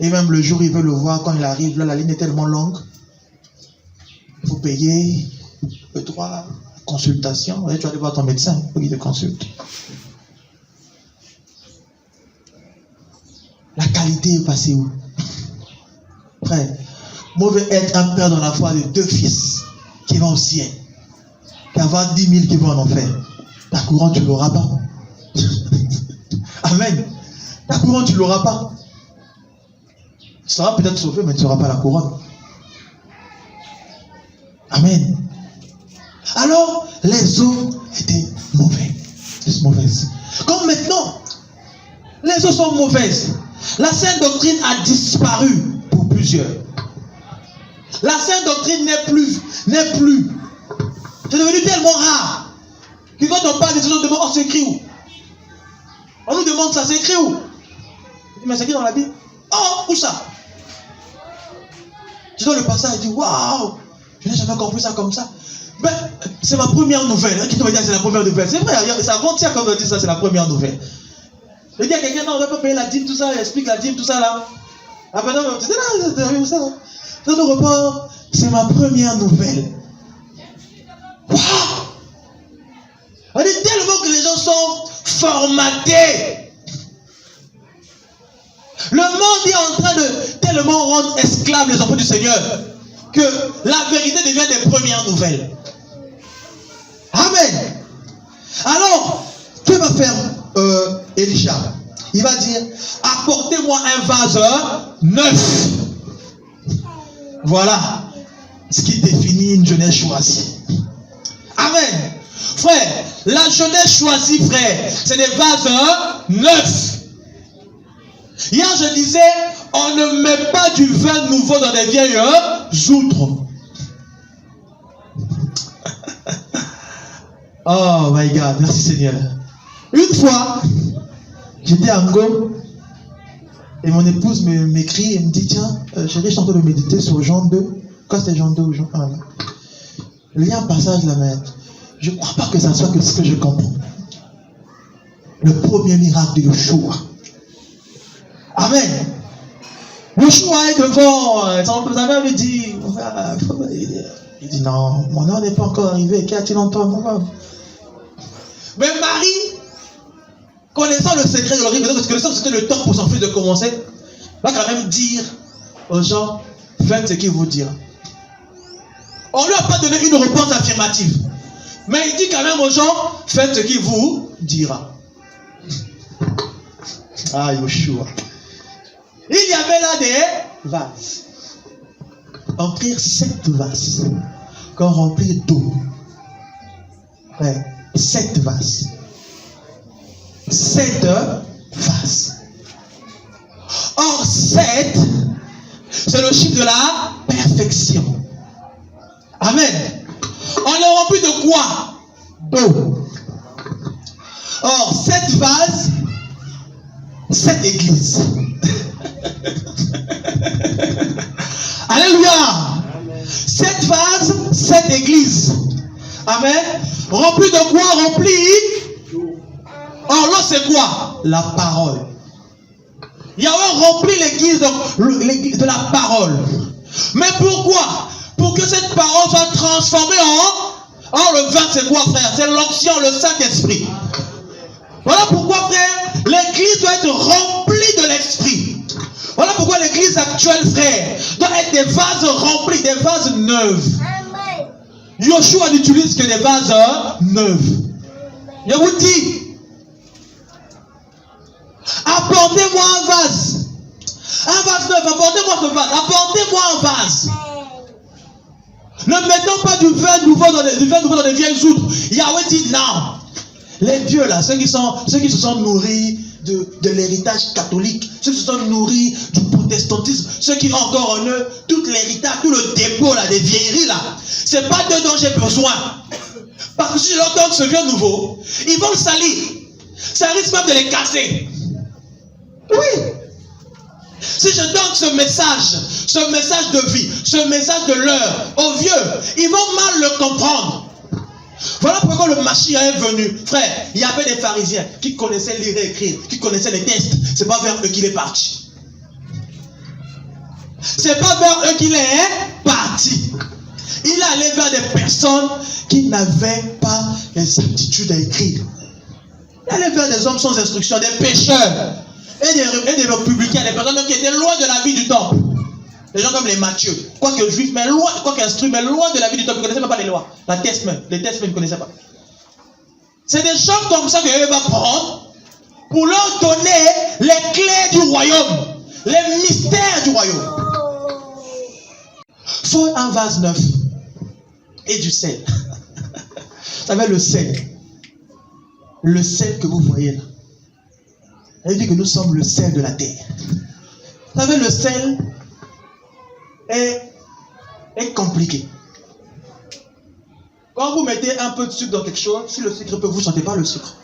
Et même le jour où il veut le voir, quand il arrive, là, la ligne est tellement longue. Il faut payer le droit, consultation. Ouais, tu vas aller voir ton médecin pour qu'il te consulte. La qualité est passée où? Frère, moi je veux être un père dans la foi de 2 fils qui vont au ciel. Qu'avoir 10 000 qui vont en enfer. Ta couronne, tu ne l'auras pas. Amen. Ta couronne, tu ne l'auras pas. Tu seras peut-être sauvé, mais tu n'auras pas la couronne. Amen. Alors, les eaux étaient mauvaises. Comme maintenant, les eaux sont mauvaises. La sainte doctrine a disparu pour plusieurs. La sainte doctrine n'est plus. C'est devenu tellement rare que quand on parle des choses, on demande, oh, c'est écrit où? On nous demande ça, c'est écrit où? Mais c'est écrit dans la Bible. Oh, où ça? Tu dois le passage et dire, waouh, je n'ai jamais compris ça comme ça. Ben, c'est ma première nouvelle. Qui te va dire c'est la première nouvelle? C'est vrai, c'est avant-hier quand on dit ça, c'est la première nouvelle. Je dis à quelqu'un, non, on ne va pas payer la dîme, tout ça, il explique la dîme, tout ça là. Après, non, tu dis, là, ça. Dans nos repas, c'est ma première nouvelle. Waouh! On dit tellement que les gens sont formatés. Le monde est en train de tellement rendre esclaves les enfants du Seigneur que la vérité devient des premières nouvelles. Amen. Alors, que va faire Elisha? Il va dire, apportez-moi un vase neuf. Voilà ce qui définit une jeunesse choisie. Amen. Frère, la jeunesse choisie, frère, c'est des vases neufs. Hier, je disais, on ne met pas du vin nouveau dans des vieilles outres. Oh my God, merci Seigneur. Une fois, j'étais à Ngo et mon épouse m'écrit et me dit, tiens, chérie, je suis en train de méditer sur Jean 2. Quand c'était Jean 2 ou Jean 1 là. Il y a un passage là, mais je ne crois pas que ça soit que ce que je comprends. Le premier miracle de Yeshua. Amen. Yeshua est devant. Sa mère lui dit, il dit, non, mon heure n'est pas encore arrivé. Qu'y a-t-il en toi, mon homme? Mais Marie, connaissant le secret de l'origine, connaissant que c'était le temps pour son fils de commencer, va quand même dire aux gens, faites ce qu'il vous dira. On ne lui a pas donné une réponse affirmative. Mais il dit quand même aux gens, faites ce qu'il vous dira. Ah, Yeshua. Il y avait là des vases. Remplir 7 vases. Qu'on remplit d'eau. Ouais, 7 vases. 7 vases. Or, 7, c'est le chiffre de la perfection. Amen. On est rempli de quoi? D'eau. Or, 7 vases, 7 églises. Alléluia. 7 vases, 7 églises. Amen. Rempli de quoi? Rempli. Or, l'eau, c'est quoi? La parole. Yahweh remplit l'église de la parole. Mais pourquoi? Pour que cette parole soit transformée en... Or, le vin, c'est quoi, frère? C'est l'onction, le Saint-Esprit. Voilà pourquoi, frère, l'église doit être remplie de l'Esprit. Voilà pourquoi l'église actuelle, frère, doit être des vases remplis, des vases neufs. Yeshua n'utilise que des vases neufs. Je vous dis, apportez-moi un vase. Un vase neuf, apportez-moi ce vase. Apportez-moi un vase. Ne mettons pas du vin nouveau dans les vieilles outres. Yahweh dit non. Les vieux là, ceux qui se sont nourris de l'héritage catholique, ceux qui se sont nourris du protestantisme, ceux qui ont encore en eux tout l'héritage, tout le dépôt là, des vieilleries là, c'est pas d'eux dont j'ai besoin. Parce que si je leur donne ce vin nouveau, ils vont le salir. Ça risque même de les casser. Oui. Si je donne ce message de vie, ce message de l'heure aux vieux, ils vont mal le comprendre. Voilà pourquoi le Mashiach est venu. Frère, il y avait des pharisiens qui connaissaient lire et écrire, qui connaissaient les textes. C'est pas vers eux qu'il est parti. C'est pas vers eux qu'il est parti. Il est allé vers des personnes qui n'avaient pas les aptitudes à écrire. Il est allé vers des hommes sans instruction, des pécheurs et des républicains, des personnes qui étaient loin de la vie du temple. Des gens comme les Matthieu, quoique juifs, mais loin, quoique instruits, mais loin de la vie du temple. Ils ne connaissaient même pas les lois. Les textes même, ils ne connaissaient pas. C'est des gens comme ça que Dieu va prendre pour leur donner les clés du royaume, les mystères du royaume. Faut un vase neuf et du sel. Vous savez, le sel que vous voyez là, elle dit que nous sommes le sel de la terre. Vous savez, le sel est compliqué. Quand vous mettez un peu de sucre dans quelque chose, si le sucre peut, vous ne sentez pas le sucre.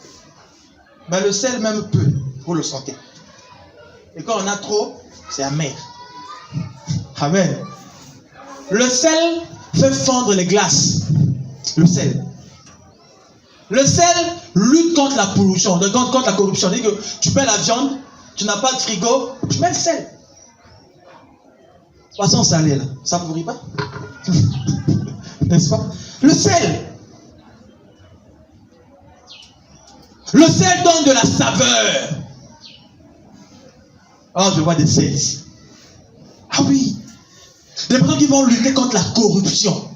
Mais le sel même peut, vous le sentez. Et quand on a trop, c'est amer. Amen. Le sel fait fondre les glaces. Le sel. Le sel lutte contre la pollution, contre la corruption. C'est-à-dire que tu mets la viande, tu n'as pas de frigo, tu mets le sel. Poisson salé là, ça ne pourrit pas? N'est-ce pas? Le sel. Le sel donne de la saveur. Oh, je vois des sels ici. Ah oui. Des personnes qui vont lutter contre la corruption.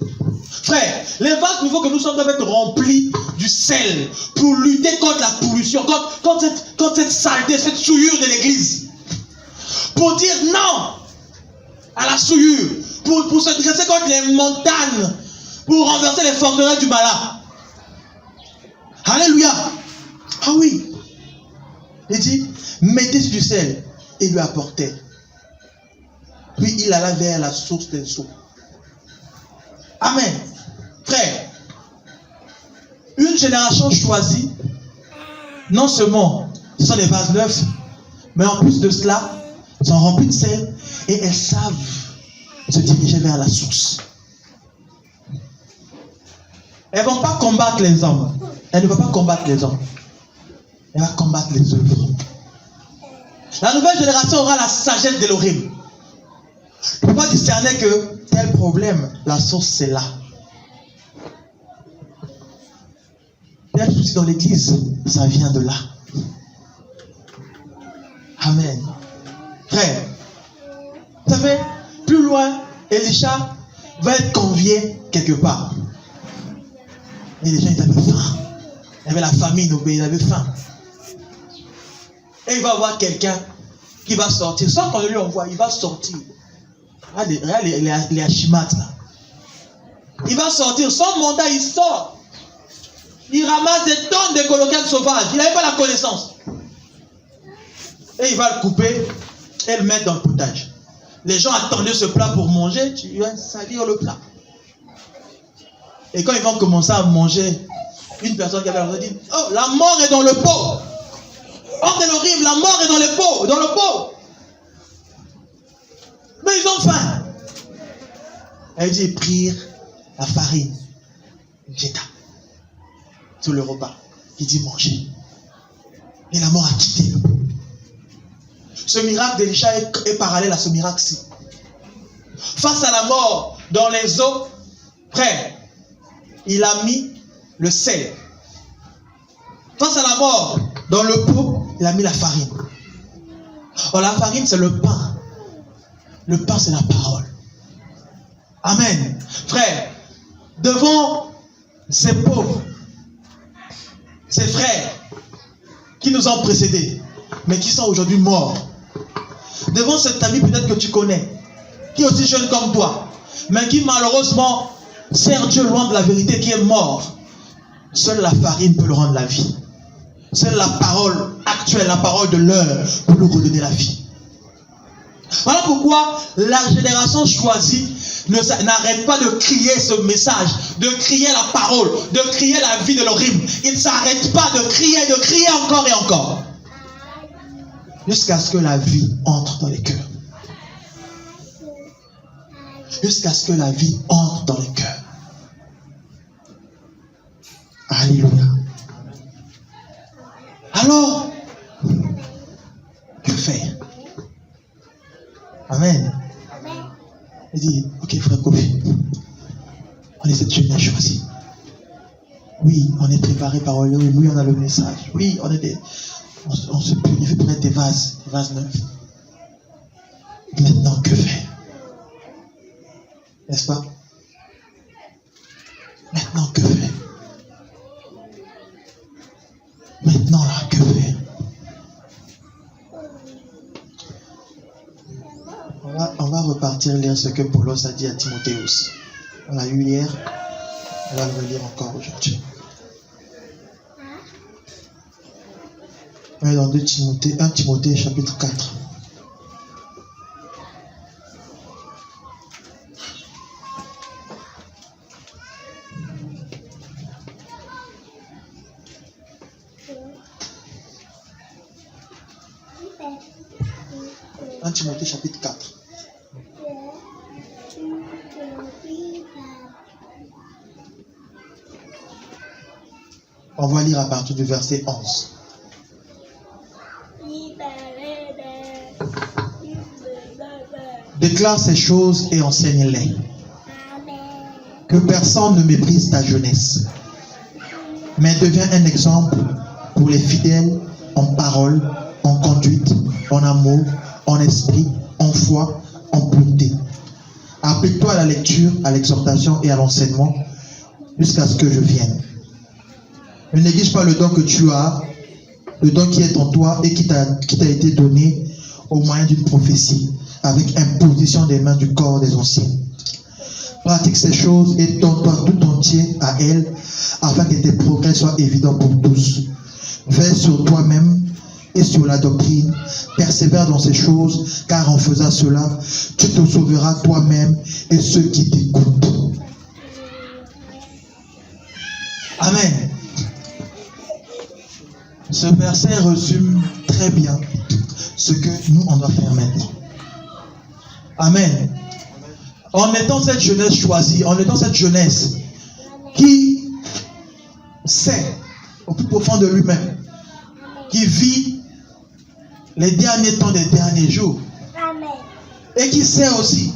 Frère, les vases nouveaux que nous sommes doivent être remplis du sel pour lutter contre la pollution, contre cette saleté, cette souillure de l'église. Pour dire non à la souillure, pour se dresser contre les montagnes, pour renverser les forteresses du malin. Alléluia. Ah oui. Il dit, mettez du sel et lui apportez. Puis il alla vers la source des eaux. Amen. Frère, une génération choisie, non seulement ce sont des vases neufs, mais en plus de cela, ils sont remplis de sel et elles savent se diriger vers la source. Elles ne vont pas combattre les hommes. Elle ne va pas combattre les hommes. Elle va combattre les œuvres. La nouvelle génération aura la sagesse d'Elohim. On va discerner que tel problème, la source c'est là. Tel souci dans l'église, ça vient de là. Amen. Frère, vous savez, plus loin, Elisha va être convié quelque part. Et les gens, ils avaient faim. Il y avait la famine au pays, ils avaient faim. Et il va voir quelqu'un qui va sortir, sans qu'on lui envoie, il va sortir. Regarde les Hachimates là. Il va sortir, son mandat il sort. Il ramasse des tonnes de colocales sauvages. Il n'avait pas la connaissance. Et il va le couper et le mettre dans le potage. Les gens attendaient ce plat pour manger, tu viens salir le plat. Et quand ils vont commencer à manger, une personne qui avait dit, oh, la mort est dans le pot. Oh, c'est horrible, la mort est dans le pot, Mais ils ont faim. Elle dit, ils prirent la farine, jeta sur le repas. Il dit, mangez. Et la mort a quitté le pot. Ce miracle d'Elisha est parallèle à ce miracle-ci. Face à la mort dans les eaux, frère, il a mis le sel. Face à la mort dans le pot, il a mis la farine. Oh, la farine, c'est le pain. Le pain, c'est la parole. Amen. Frère, devant ces pauvres, ces frères qui nous ont précédés, mais qui sont aujourd'hui morts, devant cet ami peut-être que tu connais, qui est aussi jeune comme toi, mais qui malheureusement sert Dieu loin de la vérité, qui est mort, seule la farine peut le rendre la vie. Seule la parole actuelle, la parole de l'heure peut nous redonner la vie. Voilà pourquoi la génération choisie n'arrête pas de crier ce message, de crier la parole, de crier la vie de l'Elohim. Il ne s'arrête pas de crier encore et encore. Jusqu'à ce que la vie entre dans les cœurs. Jusqu'à ce que la vie entre dans les cœurs. Alléluia. Alors, que faire? Amen. Kofi. On est cette jeunesse choisie. Oui, on est préparé par Olio. Oui, on a le message. Oui, on se purifie pour être des vases neufs. Maintenant, que faire? N'est-ce pas? Maintenant, que faire? Maintenant, là, que faire? On va repartir lire ce que Paulos a dit à Timothée. On l'a lu hier. On va le relire encore aujourd'hui. On est dans 1 Timothée chapitre 4. Timothée chapitre 4. On va lire à partir du verset 11. Déclare ces choses et enseigne-les. Que personne ne méprise ta jeunesse, mais deviens un exemple pour les fidèles en parole, en conduite, en amour, en esprit, en foi, en pureté. Applique-toi à la lecture, à l'exhortation et à l'enseignement jusqu'à ce que je vienne. Ne néglige pas le don que tu as, le don qui est en toi et qui t'a été donné au moyen d'une prophétie, avec imposition des mains du corps des anciens. Pratique ces choses et donne-toi tout entier à elles, afin que tes progrès soient évidents pour tous. Veille sur toi-même et sur la doctrine, persévère dans ces choses, car en faisant cela, tu te sauveras toi-même et ceux qui t'écoutent. Amen. Ce verset résume très bien ce que nous, on doit faire maintenant. Amen. En étant cette jeunesse choisie, en étant cette jeunesse qui sait au plus profond de lui-même, qui vit les derniers temps des derniers jours, et qui sait aussi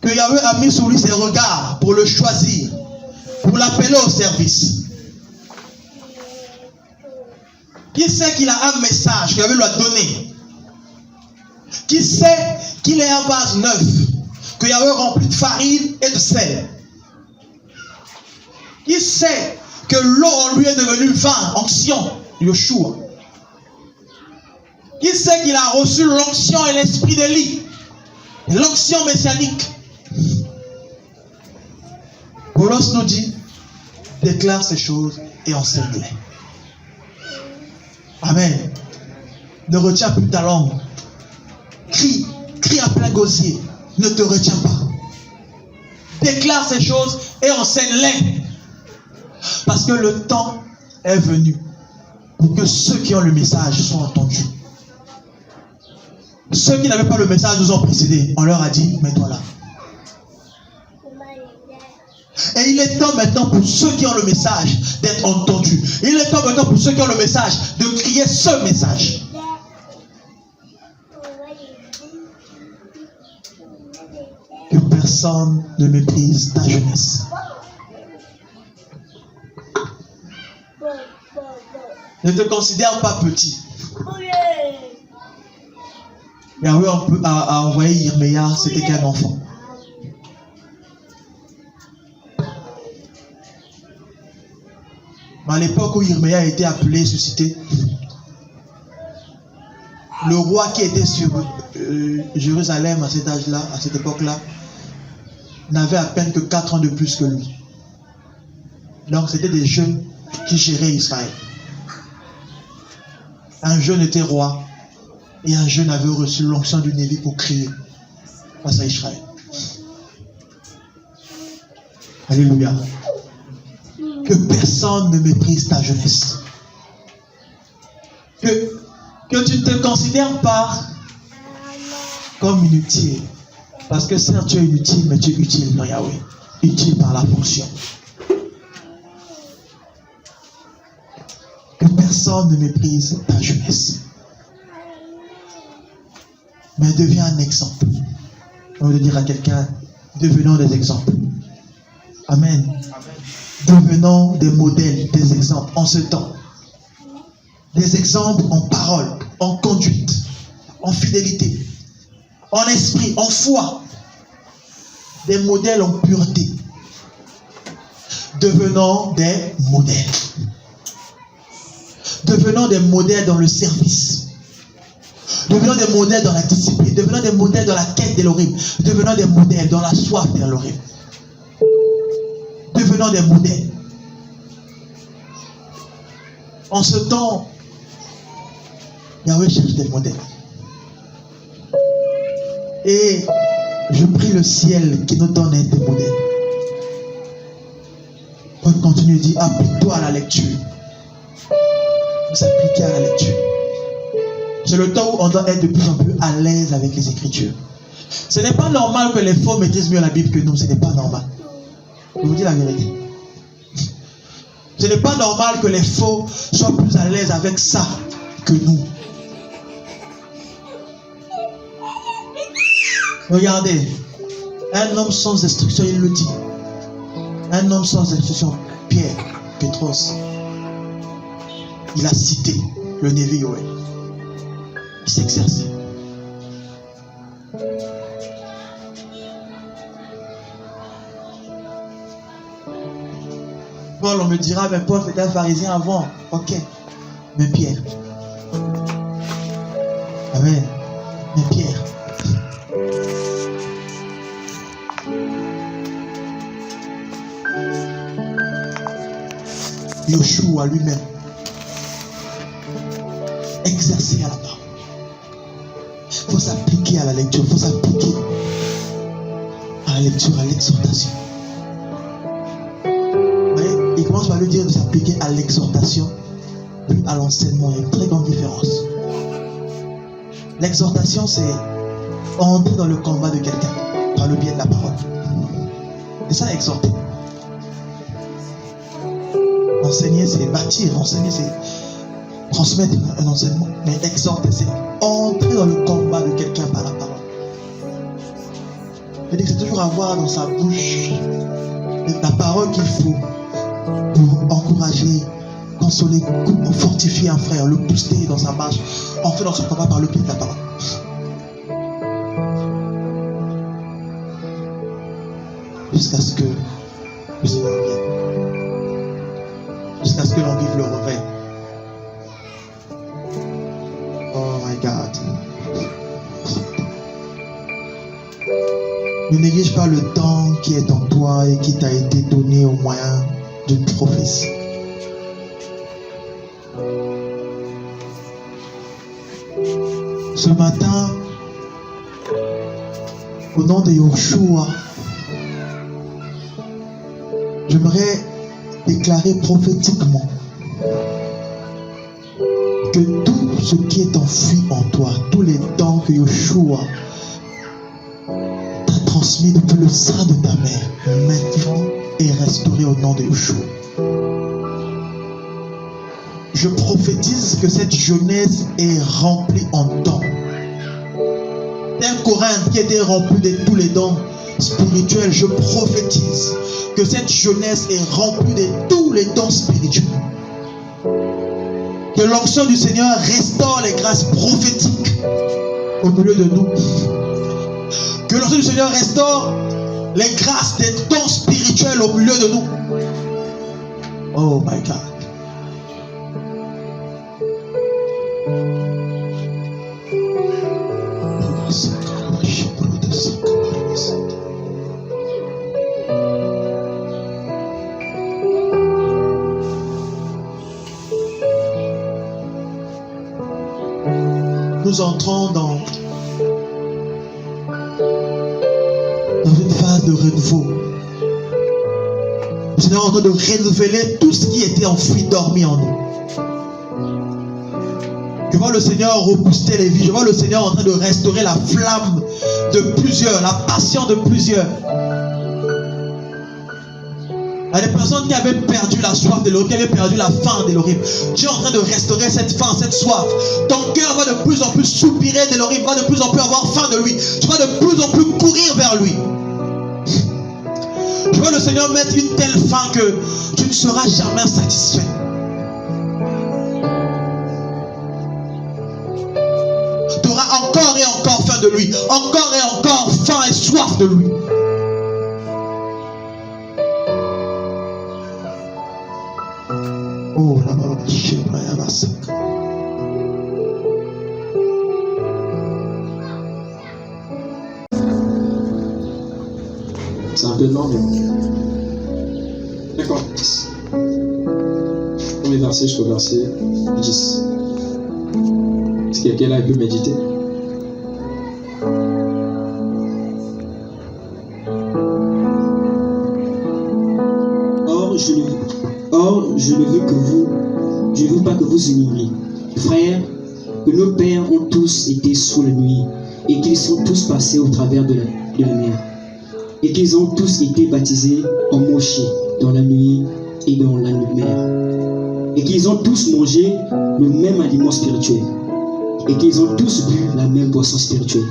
que Yahweh a mis sur lui ses regards pour le choisir, pour l'appeler au service. Qui sait qu'il a un message que Yahweh lui a donné. Qui sait qu'il est un vase neuf, que Yahweh remplit de farine et de sel. Qui sait que l'eau en lui est devenue vin, onction, Yoshua. Qui sait qu'il a reçu l'onction et l'esprit d'Élie, l'onction messianique. Paulos nous dit, déclare ces choses et enseigne-les. Amen. Ne retiens plus ta langue. Crie à plein gosier. Ne te retiens pas. Déclare ces choses et enseigne-les. Parce que le temps est venu pour que ceux qui ont le message soient entendus. Ceux qui n'avaient pas le message nous ont précédés. On leur a dit, mets-toi là. Et il est temps maintenant pour ceux qui ont le message d'être entendus. Il est temps maintenant pour ceux qui ont le message de crier ce message. Que personne ne méprise ta jeunesse. Ne te considère pas petit. Yahweh a envoyé Yirmeya, c'était qu'un enfant. Mais à l'époque où Yirmeya a été appelé, suscité, le roi qui était sur Jérusalem à cet âge-là, à cette époque-là, n'avait à peine que 4 ans de plus que lui. Donc c'était des jeunes qui géraient Israël. Un jeune était roi et un jeune avait reçu l'onction du Névi pour crier face à Israël. Alléluia. Que personne ne méprise ta jeunesse. Que tu ne te considères pas comme inutile. Parce que certes tu es inutile, mais tu es utile dans Yahweh. Utile par la fonction. Que personne ne méprise ta jeunesse. Mais deviens un exemple. On veut dire à quelqu'un, Devenons des exemples. Amen. Devenons des modèles, des exemples en ce temps. Des exemples en parole, en conduite, en fidélité, en esprit, en foi. Des modèles en pureté. Devenons des modèles. Devenons des modèles dans le service. Devenons des modèles dans la discipline. Devenons des modèles dans la quête d'Elohim. Devenons des modèles dans la soif d'Elohim. Devenons des modèles. En ce temps, Yahweh cherche des modèles. Et je prie le ciel qui nous donne des modèles. On continue de dire, applique-toi à la lecture. Vous appliquez à la lecture. C'est le temps où on doit être de plus en plus à l'aise avec les Écritures. Ce n'est pas normal que les faux maîtrisent mieux la Bible que nous. Ce n'est pas normal. Je vous dis la vérité. Ce n'est pas normal que les faux soient plus à l'aise avec ça que nous. Regardez, un homme sans instruction, il le dit. Un homme sans instruction, Pierre, Pétros, il a cité le Névi Yoël. Il s'exerçait. Paul, on me dira, mais Paul était un pharisien avant. Ok. Mais Pierre. Amen. Mais Pierre. Yoshua lui-même. Exercer à la parole. Il faut s'appliquer à la lecture. Il faut s'appliquer à la lecture, à l'exhortation. Il commence par lui dire de s'appliquer à l'exhortation, puis à l'enseignement. Il y a une très grande différence. L'exhortation, c'est entrer dans le combat de quelqu'un par le biais de la parole. Et ça, exhorter. Enseigner, c'est bâtir. Enseigner, c'est transmettre un enseignement. Mais exhorter, c'est entrer dans le combat de quelqu'un par la parole. C'est-à-dire que c'est toujours avoir dans sa bouche la parole qu'il faut pour encourager, consoler, fortifier un frère, le booster dans sa marche, entrer dans son combat par le pied de la parole. Jusqu'à ce que le Seigneur vienne. Jusqu'à ce que l'on vive le réveil. Oh my God. Ne néglige pas le temps qui est en toi et qui t'a été donné au moyen d'une prophétie. Ce matin, au nom de Yoshua, j'aimerais déclarer prophétiquement que tout ce qui est enfoui en toi, tous les dons que Yoshua t'a transmis depuis le sein de ta mère, maintenant est restauré au nom de Yoshua. Je prophétise que cette jeunesse est remplie en dons. Un Corinthe qui était rempli de tous les dons spirituels, je prophétise que cette jeunesse est remplie de tous les dons spirituels. Que l'onction du Seigneur restaure les grâces prophétiques au milieu de nous. Que l'onction du Seigneur restaure les grâces des dons spirituels au milieu de nous. Oh my God. Nous entrons dans une phase de renouveau. Le Seigneur est en train de renouveler tout ce qui était enfoui, dormi en nous. Je vois le Seigneur rebooster les vies. Je vois le Seigneur en train de restaurer la flamme de plusieurs, la passion de plusieurs. Il y a des personnes qui avaient perdu la soif de l'Elohim, qui avaient perdu la faim de l'Elohim. Dieu est en train de restaurer cette faim, cette soif. Ton cœur va de plus en plus soupirer de l'Elohim, va de plus en plus avoir faim de lui. Tu vas de plus en plus courir vers lui. Je veux le Seigneur mettre une telle fin que tu ne seras jamais satisfait. Tu auras encore et encore faim de lui. Encore et encore faim et soif de lui. Oh là là, c'est un peu long, mais... D'accord. Premier verset jusqu'au verset 10. Est-ce que quelqu'un a pu méditer? Je ne veux pas que vous ignoriez, frères, que nos pères ont tous été sous la nuit, et qu'ils sont tous passés au travers de la mer, et qu'ils ont tous été baptisés en Moshe dans la nuit et dans la mer, et qu'ils ont tous mangé le même aliment spirituel, et qu'ils ont tous bu la même boisson spirituelle,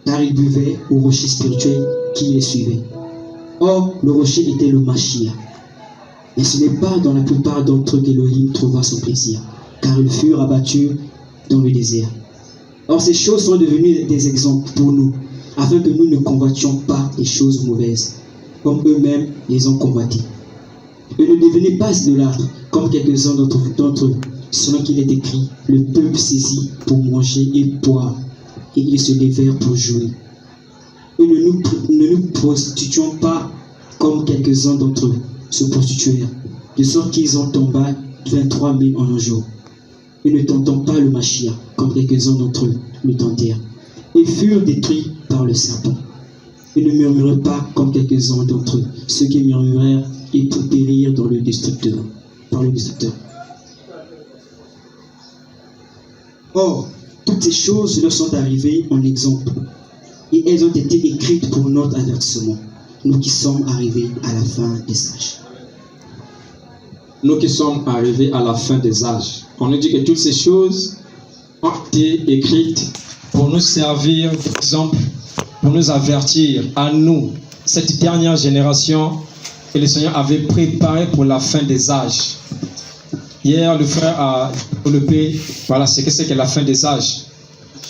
car ils buvaient au rocher spirituel qui les suivait. Or, le rocher était le Mashiach. Et ce n'est pas dans la plupart d'entre eux qu'Élohim trouva son plaisir, car ils furent abattus dans le désert. Or, ces choses sont devenues des exemples pour nous, afin que nous ne convoitions pas les choses mauvaises, comme eux-mêmes les ont convoitées. Et ne devenez pas idolâtres, comme quelques-uns d'entre eux, selon qu'il est écrit, le peuple saisit pour manger et boire, et ils se levèrent pour jouer. Et ne nous prostituons pas comme quelques-uns d'entre eux se prostituèrent, de sorte qu'ils en tombèrent 23 000 en un jour. Et ne tentant pas le Mashiach, comme quelques-uns d'entre eux le tentèrent, et furent détruits par le serpent. Et ne murmurez pas comme quelques-uns d'entre eux, ceux qui murmurèrent et pour périr dans le destructeur, par le destructeur. Or, toutes ces choses leur sont arrivées en exemple, et elles ont été écrites pour notre avertissement, nous qui sommes arrivés à la fin des âges. Nous qui sommes arrivés à la fin des âges. On nous dit que toutes ces choses ont été écrites pour nous servir d'exemple, pour nous avertir à nous, cette dernière génération que le Seigneur avait préparée pour la fin des âges. Hier, le frère a développé, voilà, ce que c'est que la fin des âges.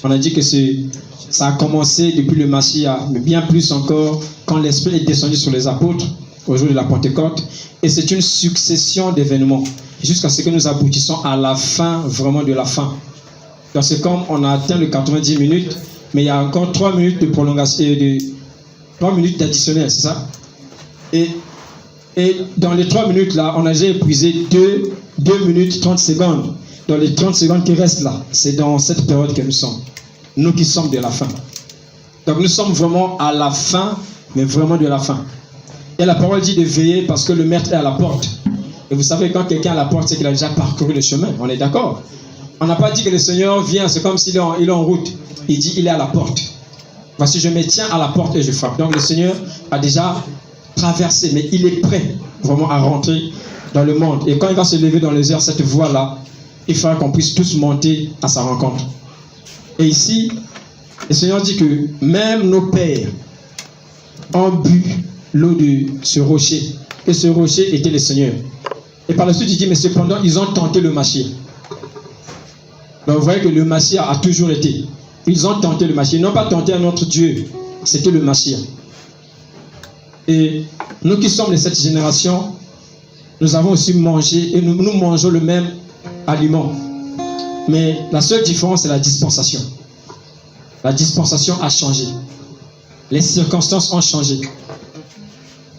On a dit que ça a commencé depuis le Mashiach, mais bien plus encore quand l'Esprit est descendu sur les apôtres au jour de la Pentecôte. Et c'est une succession d'événements jusqu'à ce que nous aboutissons à la fin, vraiment de la fin. Parce que comme on a atteint les 90 minutes, mais il y a encore 3 minutes de prolongation, 3 minutes d'additionnel, c'est ça? Et dans les 3 minutes là, on a déjà épuisé 2 minutes 30 secondes. Dans les 30 secondes qui restent là, c'est dans cette période que nous sommes. Nous qui sommes de la fin. Donc nous sommes vraiment à la fin, mais vraiment de la fin. Et la parole dit de veiller parce que le maître est à la porte. Et vous savez, quand quelqu'un est à la porte, c'est qu'il a déjà parcouru le chemin. On est d'accord? On n'a pas dit que le Seigneur vient, c'est comme s'il est en route. Il dit, il est à la porte. Voici, je me tiens à la porte et je frappe. Donc le Seigneur a déjà traversé, mais il est prêt vraiment à rentrer dans le monde. Et quand il va se lever dans les airs, cette voie-là, il faudra qu'on puisse tous monter à sa rencontre. Et ici, le Seigneur dit que même nos pères ont bu l'eau de ce rocher. Et ce rocher était le Seigneur. Et par la suite, il dit, mais cependant, ils ont tenté le Mashiach. Donc vous voyez que le Mashiach a toujours été. Ils ont tenté le Mashiach. Ils n'ont pas tenté un autre Dieu. C'était le Mashiach. Et nous qui sommes de cette génération, nous avons aussi mangé, et nous mangeons le même aliment. Mais la seule différence, c'est la dispensation. La dispensation a changé. Les circonstances ont changé.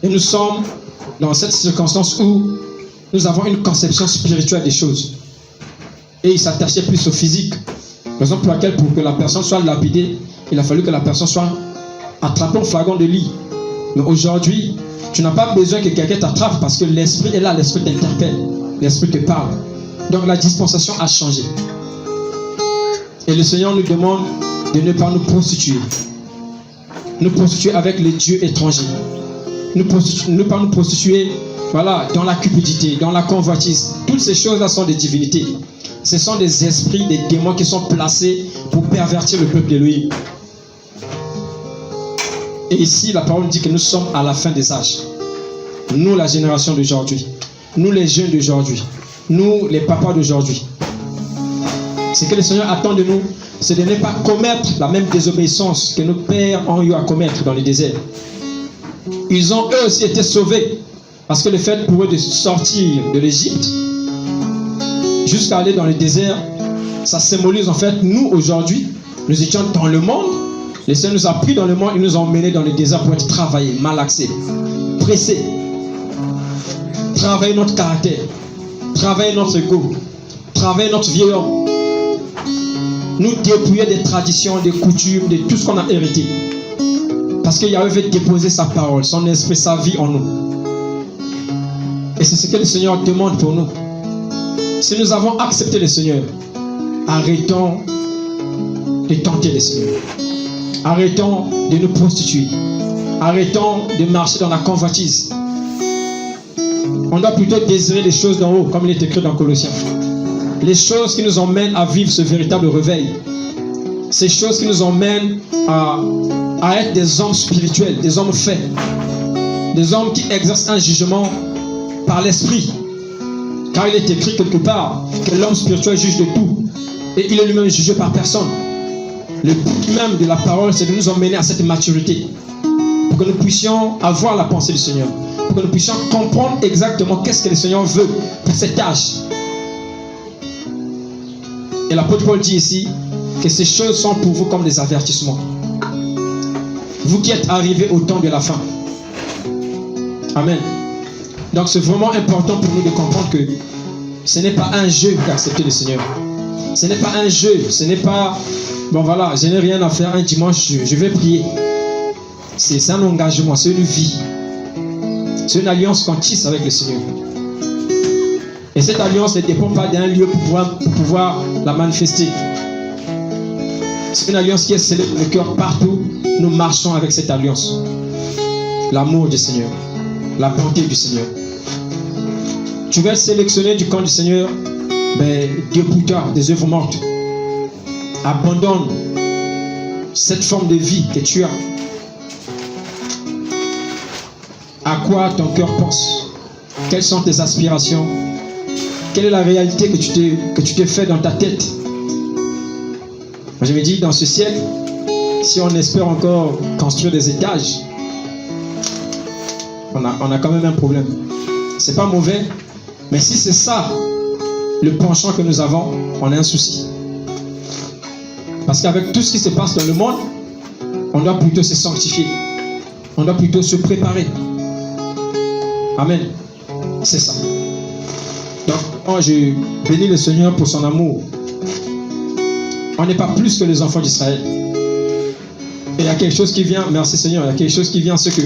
Et nous sommes dans cette circonstance où nous avons une conception spirituelle des choses. Et il s'attachait plus au physique. Raison pour laquelle, pour que la personne soit lapidée, il a fallu que la personne soit attrapée en flagrant de lit. Mais aujourd'hui, tu n'as pas besoin que quelqu'un t'attrape parce que l'esprit est là, l'esprit t'interpelle, l'esprit te parle. Donc la dispensation a changé. Et le Seigneur nous demande de ne pas nous prostituer. Nous prostituer avec les dieux étrangers. Ne pas nous prostituer, voilà, dans la cupidité, dans la convoitise. Toutes ces choses-là sont des divinités. Ce sont des esprits, des démons qui sont placés pour pervertir le peuple d'Élohim. Et ici, la parole dit que nous sommes à la fin des âges. nous la génération d'aujourd'hui, nous les jeunes d'aujourd'hui, nous les papas d'aujourd'hui. Ce que le Seigneur attend de nous, c'est de ne pas commettre la même désobéissance que nos pères ont eu à commettre dans le désert. Ils ont eux aussi été sauvés, parce que le fait pour eux de sortir de l'Égypte jusqu'à aller dans le désert, ça symbolise en fait, nous aujourd'hui, nous étions dans le monde, le Seigneur nous a pris dans le monde, il nous a emmenés dans le désert pour être travaillés, malaxés, pressés, travailler notre caractère, travailler notre ego, travailler notre vieil homme, nous dépouiller des traditions, des coutumes, de tout ce qu'on a hérité. Parce qu'il Yahweh veut déposer sa parole, son esprit, sa vie en nous. Et c'est ce que le Seigneur demande pour nous. Si nous avons accepté le Seigneur, arrêtons de tenter le Seigneur. Arrêtons de nous prostituer. Arrêtons de marcher dans la convoitise. On doit plutôt désirer les choses d'en haut, comme il est écrit dans Colossiens. Les choses qui nous emmènent à vivre ce véritable réveil. Ces choses qui nous emmènent à être des hommes spirituels, des hommes faits. Des hommes qui exercent un jugement par l'esprit. Car il est écrit quelque part que l'homme spirituel juge de tout. Et il est lui-même jugé par personne. Le but même de la parole, c'est de nous emmener à cette maturité. Pour que nous puissions avoir la pensée du Seigneur. Pour que nous puissions comprendre exactement qu'est-ce que le Seigneur veut pour cet âge. Et l'apôtre Paul dit ici que ces choses sont pour vous comme des avertissements. Vous qui êtes arrivés au temps de la fin. Amen. Donc c'est vraiment important pour nous de comprendre que ce n'est pas un jeu d'accepter le Seigneur. Ce n'est pas un jeu, ce n'est pas, bon voilà, je n'ai rien à faire un dimanche, je vais prier. C'est un engagement, c'est une vie. C'est une alliance qu'on tisse avec le Seigneur. Et cette alliance ne dépend pas d'un lieu pour pouvoir la manifester. C'est une alliance qui est scellée dans le cœur partout. Nous marchons avec cette alliance. L'amour du Seigneur, la bonté du Seigneur. Tu veux être sélectionné du camp du Seigneur, ben, dépouille-toi des œuvres mortes. Abandonne cette forme de vie que tu as. À quoi ton cœur pense? Quelles sont tes aspirations? Quelle est la réalité que tu t'es fait dans ta tête? Je me dis, dans ce siècle, si on espère encore construire des étages, on a quand même un problème. C'est pas mauvais, mais si c'est ça le penchant que nous avons, on a un souci. Parce qu'avec tout ce qui se passe dans le monde, on doit plutôt se sanctifier. On doit plutôt se préparer. Amen. C'est ça. Donc, je bénis le Seigneur pour son amour. On n'est pas plus que les enfants d'Israël. Et il y a quelque chose qui vient, merci Seigneur, il y a quelque chose qui vient, c'est que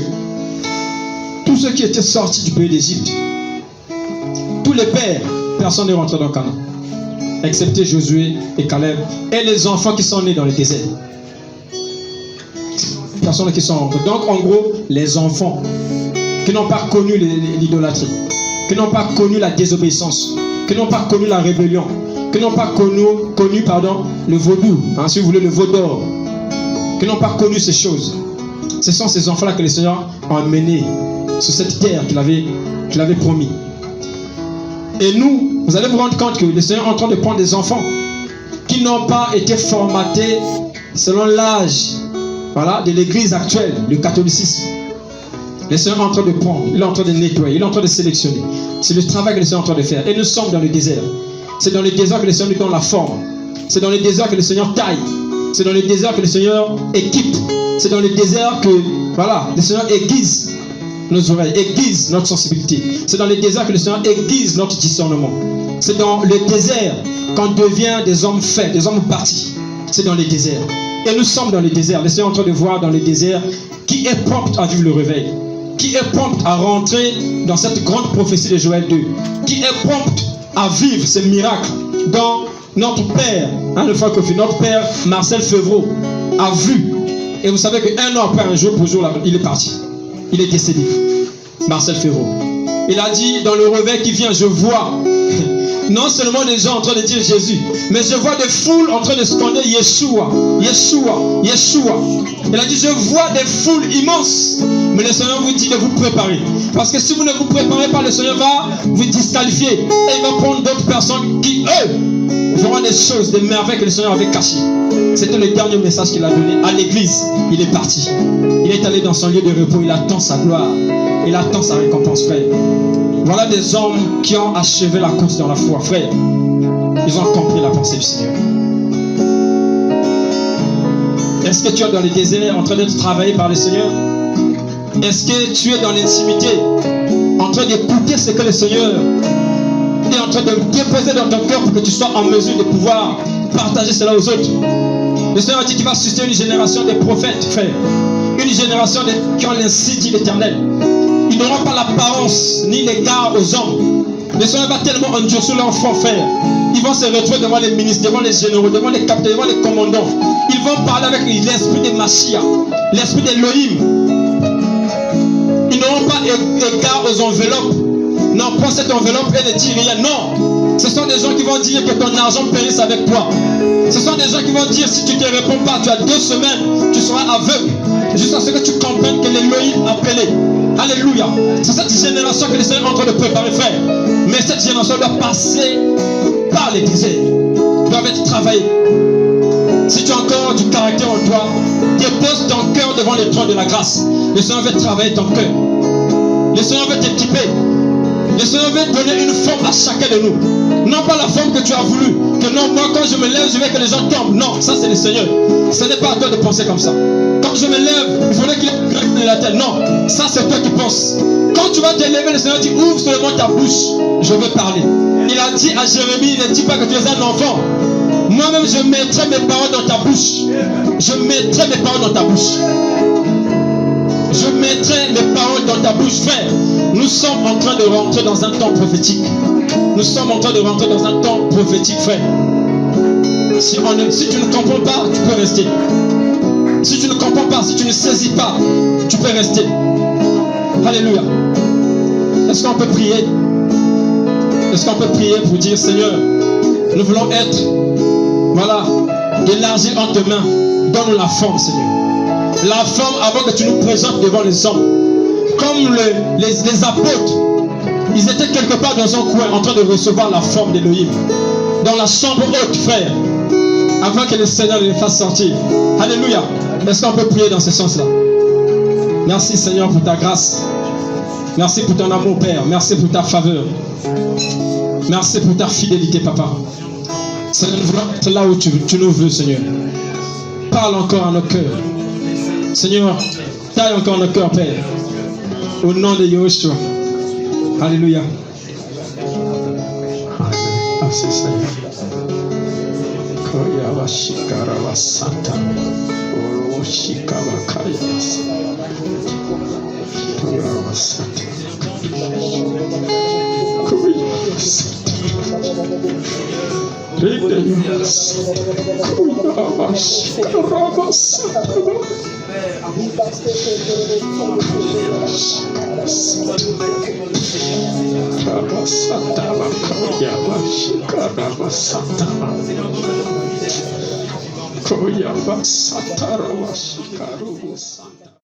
tous ceux qui étaient sortis du pays d'Égypte, tous les pères, personne n'est rentré dans Canaan, excepté Josué et Caleb, et les enfants qui sont nés dans le désert. Personne qui sont rentrés. Donc, en gros, les enfants qui n'ont pas connu l'idolâtrie, qui n'ont pas connu la désobéissance, qui n'ont pas connu la rébellion, qui n'ont pas connu le vaudou, hein, si vous voulez, le vaudor, qui n'ont pas connu ces choses. Ce sont ces enfants-là que le Seigneur a emmenés sur cette terre qu'il avait promis. Et nous, vous allez vous rendre compte que le Seigneur est en train de prendre des enfants qui n'ont pas été formatés selon l'âge, voilà, de l'église actuelle, le catholicisme. Le Seigneur est en train de prendre, il est en train de nettoyer, il est en train de sélectionner. C'est le travail que le Seigneur est en train de faire. Et nous sommes dans le désert. C'est dans le désert que le Seigneur nous donne la forme. C'est dans le désert que le Seigneur taille. C'est dans le désert que le Seigneur équipe. C'est dans le désert que, voilà, le Seigneur aiguise nos oreilles, aiguise notre sensibilité. C'est dans le désert que le Seigneur aiguise notre discernement. C'est dans le désert qu'on devient des hommes faits, des hommes bâtis. C'est dans le désert. Et nous sommes dans le désert. Le Seigneur est en train de voir dans le désert qui est prompt à vivre le réveil. Qui est prompt à rentrer dans cette grande prophétie de Joël 2. Qui est prompt à vivre ces miracles dans notre père, hein, notre père Marcel Fevreau a vu. Et vous savez qu'un an après, un jour pour jour, là, il est parti. Il est décédé. Marcel Fevreau. Il a dit, dans le réveil qui vient, je vois non seulement des gens en train de dire Jésus, mais je vois des foules en train de scander Yeshua, Yeshua, Yeshua. Il a dit, je vois des foules immenses. Mais le Seigneur vous dit de vous préparer. Parce que si vous ne vous préparez pas, le Seigneur va vous disqualifier. Et il va prendre d'autres personnes qui, eux, feront des choses, des merveilles que le Seigneur avait cachées. C'était le dernier message qu'il a donné à l'église. Il est parti. Il est allé dans son lieu de repos. Il attend sa gloire. Il attend sa récompense, frère. Voilà des hommes qui ont achevé la course dans la foi, frère. Ils ont compris la pensée du Seigneur. Est-ce que tu es dans le désert en train d'être travaillé par le Seigneur? Est-ce que tu es dans l'intimité en train d'écouter ce que le Seigneur est en train de déposer dans ton cœur pour que tu sois en mesure de pouvoir partager cela aux autres? Le Seigneur a dit qu'il va susciter une génération de prophètes, frère. Une génération qui ont l'insigne dit l'Éternel. Ils n'auront pas l'apparence ni l'égard aux hommes. Le Seigneur va tellement endurcir leur front, frère. Ils vont se retrouver devant les ministres, devant les généraux, devant les capitaines, devant les commandants. Ils vont parler avec l'esprit de Machia, l'esprit d'Elohim. Ils n'auront pas égard aux enveloppes. Non, prends cette enveloppe et ne dis rien. Non, ce sont des gens qui vont dire que ton argent périsse avec toi. Ce sont des gens qui vont dire si tu ne te réponds pas, tu as 2 semaines, tu seras aveugle. Jusqu'à ce que tu comprennes que l'Elohim appelé. Alléluia. C'est cette génération que le Seigneur est en train de préparer, frère. Mais cette génération doit passer par les déserts. Doit être travaillée. Si tu as encore du caractère en toi, dépose ton cœur devant le trône de la grâce. Le Seigneur veut travailler ton cœur. Le Seigneur veut t'équiper. Le Seigneur veut donner une forme à chacun de nous. Non pas la forme que tu as voulu. Que non, moi quand je me lève, je veux que les gens tombent. Non, ça c'est le Seigneur. Ce n'est pas à toi de penser comme ça. Quand je me lève, il faudrait qu'il y ait une de la tête. Non, ça c'est toi qui penses. Quand tu vas te lever, le Seigneur dit ouvre seulement ta bouche. Je veux parler. Il a dit à Jérémie, ne dis pas que tu es un enfant. Moi-même je mettrai mes paroles dans ta bouche. Je mettrai mes paroles dans ta bouche. Je mettrai mes paroles dans ta bouche, frère. Nous sommes en train de rentrer dans un temps prophétique. Nous sommes en train de rentrer dans un temps prophétique, frère. Si tu ne comprends pas, tu peux rester. Si tu ne comprends pas, si tu ne saisis pas, tu peux rester. Alléluia. Est-ce qu'on peut prier? Est-ce qu'on peut prier pour dire, Seigneur, nous voulons être, voilà, élargis en tes mains. Donne-nous la forme, Seigneur. La forme avant que tu nous présentes devant les hommes. Comme les apôtres, ils étaient quelque part dans un coin en train de recevoir la forme d'Élohim. Dans la chambre haute, frère. Avant que le Seigneur les fasse sortir. Alléluia. Est-ce qu'on peut prier dans ce sens-là? Merci Seigneur pour ta grâce. Merci pour ton amour, Père. Merci pour ta faveur. Merci pour ta fidélité, Papa. Seigneur, nous voulons être là où tu nous veux, Seigneur. Parle encore à nos cœurs. Seigneur, taille encore nos cœurs, Père. Au nom de Yahushua. Alléluia. Merci, Seigneur. Koya basatara washikaru.